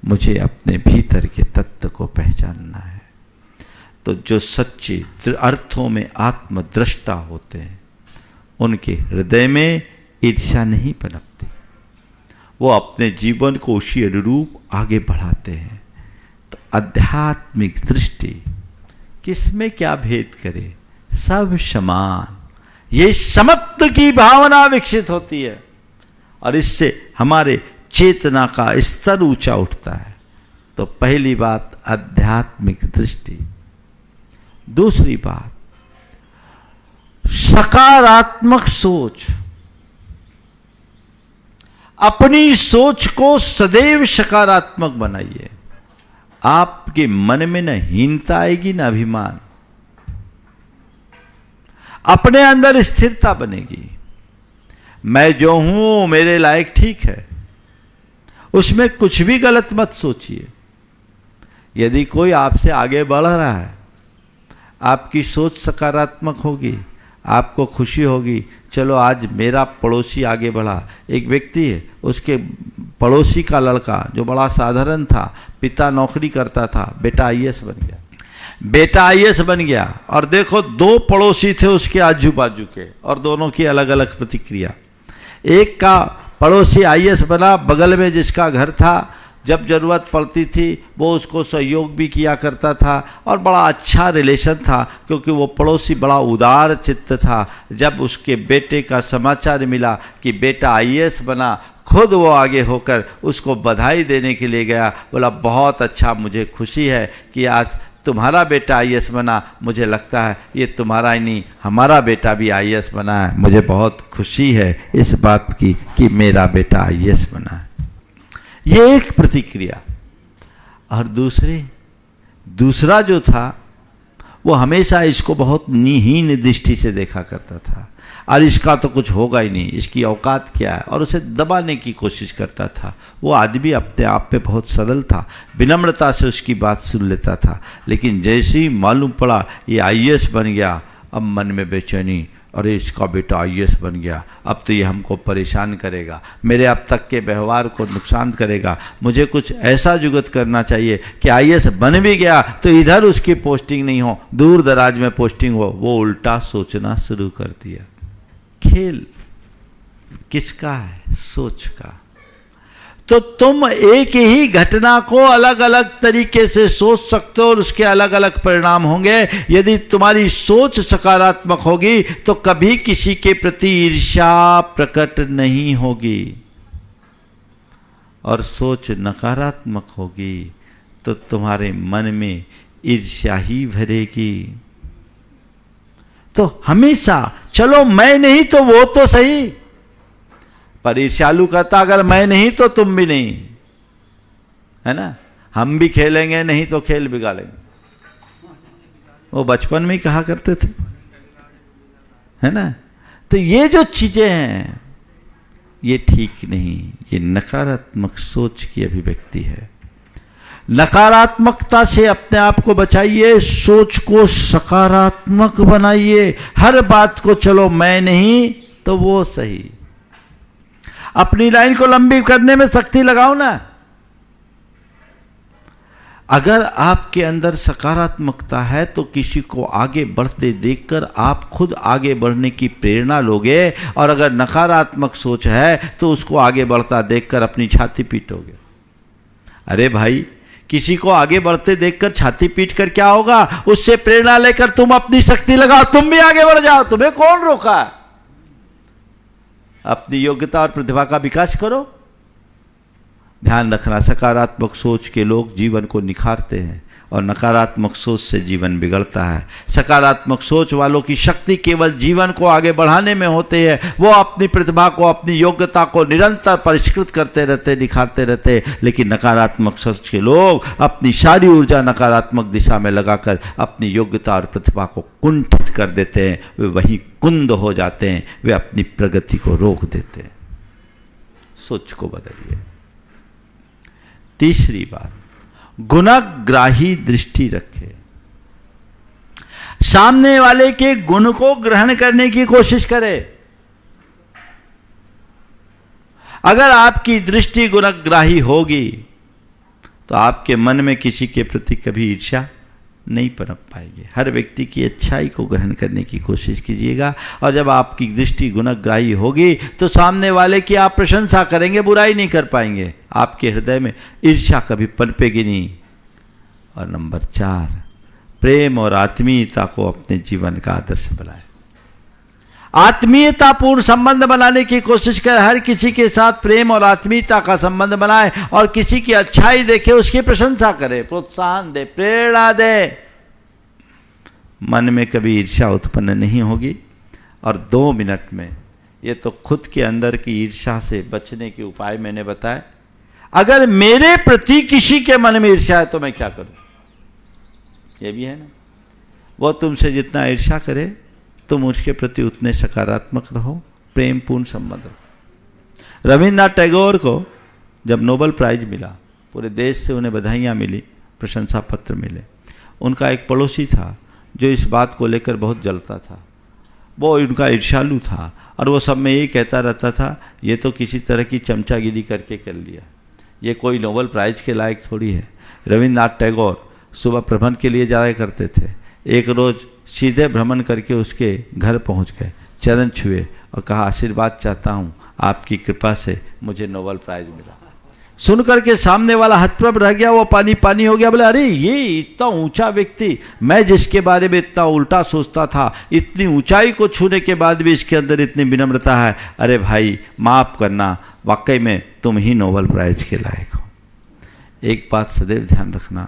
मुझे अपने भीतर के तत्व को पहचानना है। तो जो सच्चे अर्थों में आत्मदृष्टा होते हैं उनके हृदय में ईर्ष्या नहीं पनपती। वो अपने जीवन को उसी अनुरूप आगे बढ़ाते हैं। तो आध्यात्मिक दृष्टि किसमें क्या भेद करे, सब समान। ये समत्व की भावना विकसित होती है और इससे हमारे चेतना का स्तर ऊंचा उठता है। तो पहली बात आध्यात्मिक दृष्टि। दूसरी बात सकारात्मक सोच। अपनी सोच को सदैव सकारात्मक बनाइए। आपके मन में न हीनता आएगी न अभिमान, अपने अंदर स्थिरता बनेगी। मैं जो हूं मेरे लायक ठीक है, उसमें कुछ भी गलत मत सोचिए। यदि कोई आपसे आगे बढ़ रहा है, आपकी सोच सकारात्मक होगी, आपको खुशी होगी। चलो आज मेरा पड़ोसी आगे बढ़ा। एक व्यक्ति है, उसके पड़ोसी का लड़का जो बड़ा साधारण था, पिता नौकरी करता था, बेटा आईएएस बन गया। बेटा आईएएस बन गया और देखो 2 पड़ोसी थे उसके आजू बाजू के और दोनों की अलग अलग प्रतिक्रिया। एक का पड़ोसी आईएएस बना, बगल में जिसका घर था, जब जरूरत पड़ती थी वो उसको सहयोग भी किया करता था और बड़ा अच्छा रिलेशन था, क्योंकि वो पड़ोसी बड़ा उदार चित्त था। जब उसके बेटे का समाचार मिला कि बेटा आईएएस बना, खुद वो आगे होकर उसको बधाई देने के लिए गया। बोला बहुत अच्छा, मुझे खुशी है कि आज तुम्हारा बेटा आईएएस बना। मुझे लगता है ये तुम्हारा ही नहीं, हमारा बेटा भी आईएएस बना है। मुझे बहुत खुशी है इस बात की कि मेरा बेटा आईएएस बना है। ये एक प्रतिक्रिया। और दूसरा जो था वो हमेशा इसको बहुत हीन दृष्टि से देखा करता था और इसका तो कुछ होगा ही नहीं, इसकी औकात क्या है, और उसे दबाने की कोशिश करता था। वो आदमी अपने आप पे बहुत सरल था, विनम्रता से उसकी बात सुन लेता था। लेकिन जैसे ही मालूम पड़ा ये आईएएस बन गया, अब मन में बेचैनी, अरे इसका बेटा आईएएस बन गया, अब तो ये हमको परेशान करेगा, मेरे अब तक के व्यवहार को नुकसान करेगा। मुझे कुछ ऐसा जुगत करना चाहिए कि आईएएस बन भी गया तो इधर उसकी पोस्टिंग नहीं हो, दूर दराज में पोस्टिंग हो। वो उल्टा सोचना शुरू कर दिया। खेल किसका है? सोच का। तो तुम एक ही घटना को अलग अलग तरीके से सोच सकते हो और उसके अलग अलग परिणाम होंगे। यदि तुम्हारी सोच सकारात्मक होगी तो कभी किसी के प्रति ईर्ष्या प्रकट नहीं होगी, और सोच नकारात्मक होगी तो तुम्हारे मन में ईर्ष्या ही भरेगी। तो हमेशा चलो मैं नहीं तो वो तो सही, पर ईर्ष्यालु कहता अगर मैं नहीं तो तुम भी नहीं, है ना, हम भी खेलेंगे नहीं तो खेल बिगाड़ेंगे। वो बचपन में ही कहा करते थे, है ना। तो ये जो चीजें हैं ये ठीक नहीं, ये नकारात्मक सोच की अभिव्यक्ति है। नकारात्मकता से अपने आप को बचाइए, सोच को सकारात्मक बनाइए। हर बात को चलो मैं नहीं तो वो सही, अपनी लाइन को लंबी करने में शक्ति लगाओ ना। अगर आपके अंदर सकारात्मकता है तो किसी को आगे बढ़ते देखकर आप खुद आगे बढ़ने की प्रेरणा लोगे, और अगर नकारात्मक सोच है तो उसको आगे बढ़ता देखकर अपनी छाती पीटोगे। अरे भाई, किसी को आगे बढ़ते देखकर छाती पीटकर क्या होगा? उससे प्रेरणा लेकर तुम अपनी शक्ति लगाओ, तुम भी आगे बढ़ जाओ। तुम्हें कौन रोका? अपनी योग्यता और प्रतिभा का विकास करो। ध्यान रखना, सकारात्मक सोच के लोग जीवन को निखारते हैं और नकारात्मक सोच से जीवन बिगड़ता है। सकारात्मक सोच वालों की शक्ति केवल जीवन को आगे बढ़ाने में होती है। वो अपनी प्रतिभा को, अपनी योग्यता को निरंतर परिष्कृत करते रहते, निखारते रहते। लेकिन नकारात्मक सोच के लोग अपनी सारी ऊर्जा नकारात्मक दिशा में लगाकर अपनी योग्यता और प्रतिभा को कुंठित कर देते हैं। वे वहीं कुंद हो जाते हैं, वे अपनी प्रगति को रोक देते हैं। सोच को बदलिए। तीसरी बात, गुणग्राही दृष्टि रखे। सामने वाले के गुण को ग्रहण करने की कोशिश करे। अगर आपकी दृष्टि गुणग्राही होगी तो आपके मन में किसी के प्रति कभी ईर्ष्या नहीं पनप पाएगी। हर व्यक्ति की अच्छाई को ग्रहण करने की कोशिश कीजिएगा, और जब आपकी दृष्टि गुणग्राही होगी तो सामने वाले की आप प्रशंसा करेंगे, बुराई नहीं कर पाएंगे। आपके हृदय में ईर्ष्या कभी पनपेगी नहीं। और नंबर 4, प्रेम और आत्मीयता को अपने जीवन का आदर्श बनाए। आत्मीयतापूर्ण संबंध बनाने की कोशिश कर, हर किसी के साथ प्रेम और आत्मीयता का संबंध बनाए, और किसी की अच्छाई देखे उसकी प्रशंसा करे, प्रोत्साहन दे, प्रेरणा दे। मन में कभी ईर्ष्या उत्पन्न नहीं होगी। और 2 मिनट में ये तो खुद के अंदर की ईर्ष्या से बचने के उपाय मैंने बताए। अगर मेरे प्रति किसी के मन में ईर्ष्या है तो मैं क्या करूं? ये भी है ना। वो तुमसे जितना ईर्ष्या करे तुम उसके प्रति उतने सकारात्मक रहो, प्रेमपूर्ण संबंध रहो। रविन्द्रनाथ टैगोर को जब नोबेल प्राइज मिला, पूरे देश से उन्हें बधाइयाँ मिली, प्रशंसा पत्र मिले। उनका एक पड़ोसी था जो इस बात को लेकर बहुत जलता था। वो उनका ईर्ष्यालु था और वो सब में यही कहता रहता था, ये तो किसी तरह की चमचागिरी करके कर लिया, ये कोई नोबेल प्राइज के लायक थोड़ी है। रविन्द्रनाथ टैगोर सुबह भ्रमण के लिए जाया करते थे। एक रोज़ सीधे भ्रमण करके उसके घर पहुंच गए, चरण छुए और कहा, आशीर्वाद चाहता हूं, आपकी कृपा से मुझे नोबेल प्राइज मिला। सुनकर के सामने वाला हतप्रभ रह गया, वो पानी पानी हो गया। बोले, अरे ये इतना ऊंचा व्यक्ति, मैं जिसके बारे में इतना उल्टा सोचता था, इतनी ऊंचाई को छूने के बाद भी इसके अंदर इतनी विनम्रता है। अरे भाई माफ करना, वाकई में तुम ही नोबेल प्राइज के लायक हो। एक बात सदैव ध्यान रखना,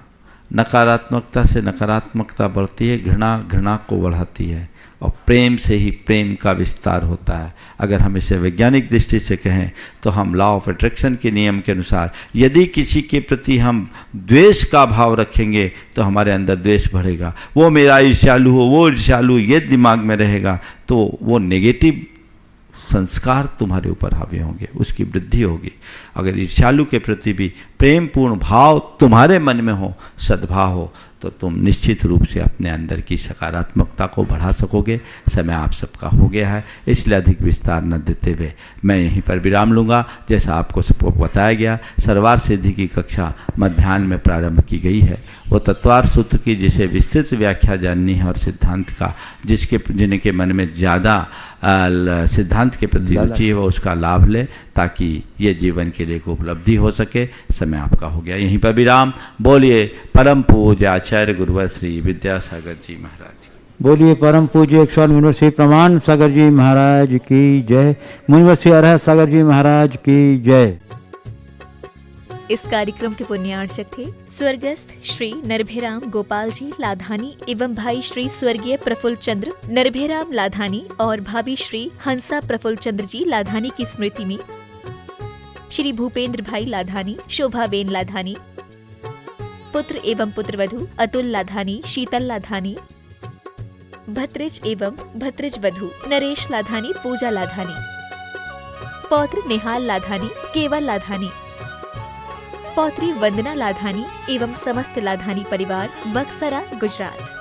नकारात्मकता से नकारात्मकता बढ़ती है, घृणा घृणा को बढ़ाती है, और प्रेम से ही प्रेम का विस्तार होता है। अगर हम इसे वैज्ञानिक दृष्टि से कहें तो हम लॉ ऑफ अट्रैक्शन के नियम के अनुसार यदि किसी के प्रति हम द्वेष का भाव रखेंगे तो हमारे अंदर द्वेष बढ़ेगा। वो मेरा ईर्ष्यालु हो, वो ईर्ष्यालु, ये दिमाग में रहेगा तो वो नेगेटिव संस्कार तुम्हारे ऊपर हावी होंगे, उसकी वृद्धि होगी। अगर ईर्ष्यालु के प्रति भी प्रेमपूर्ण भाव तुम्हारे मन में हो, सद्भाव हो, तो तुम निश्चित रूप से अपने अंदर की सकारात्मकता को बढ़ा सकोगे। समय आप सबका हो गया है, इसलिए अधिक विस्तार न देते हुए मैं यहीं पर विराम लूँगा। जैसा आपको सबको बताया गया, सर्वार्थ सिद्धि की कक्षा मध्याह्न में प्रारंभ की गई है। वो तत्वार्थ सूत्र की जिसे विस्तृत व्याख्या जाननी है और सिद्धांत का जिनके मन में ज़्यादा सिद्धांत के प्रति रुचि है वो उसका लाभ ले, ताकि ये जीवन के लिए एक उपलब्धि हो सके। समय आपका हो गया, यहीं पर विराम। बोलिए परम पूज्य आचार्य गुरुवर श्री विद्यासागर जी महाराज। बोलिए परम पूज्य 108 मुनिवर श्री प्रमाण सागर जी महाराज की जय। मुनिवर श्री अरह सागर जी महाराज की जय। इस कार्यक्रम के पुण्यार्चक थे स्वर्गस्थ श्री नरभेराम गोपाल जी लाधानी एवं भाई श्री स्वर्गीय प्रफुल्ल चंद्र नरभेराम लाधानी और भाभी श्री हंसा प्रफुल्ल चंद्र जी लाधानी की स्मृति में श्री भूपेंद्र भाई लाधानी, शोभाबेन लाधानी, पुत्र एवं पुत्रवधू अतुल लाधानी, शीतल लाधानी, भत्रिज एवं भत्रिज वधू नरेश लाधानी, पूजा लाधानी, पौत्र निहाल लाधानी, केवल लाधानी, पौत्री वंदना लाधानी एवं समस्त लाधानी परिवार, बक्सरा, गुजरात।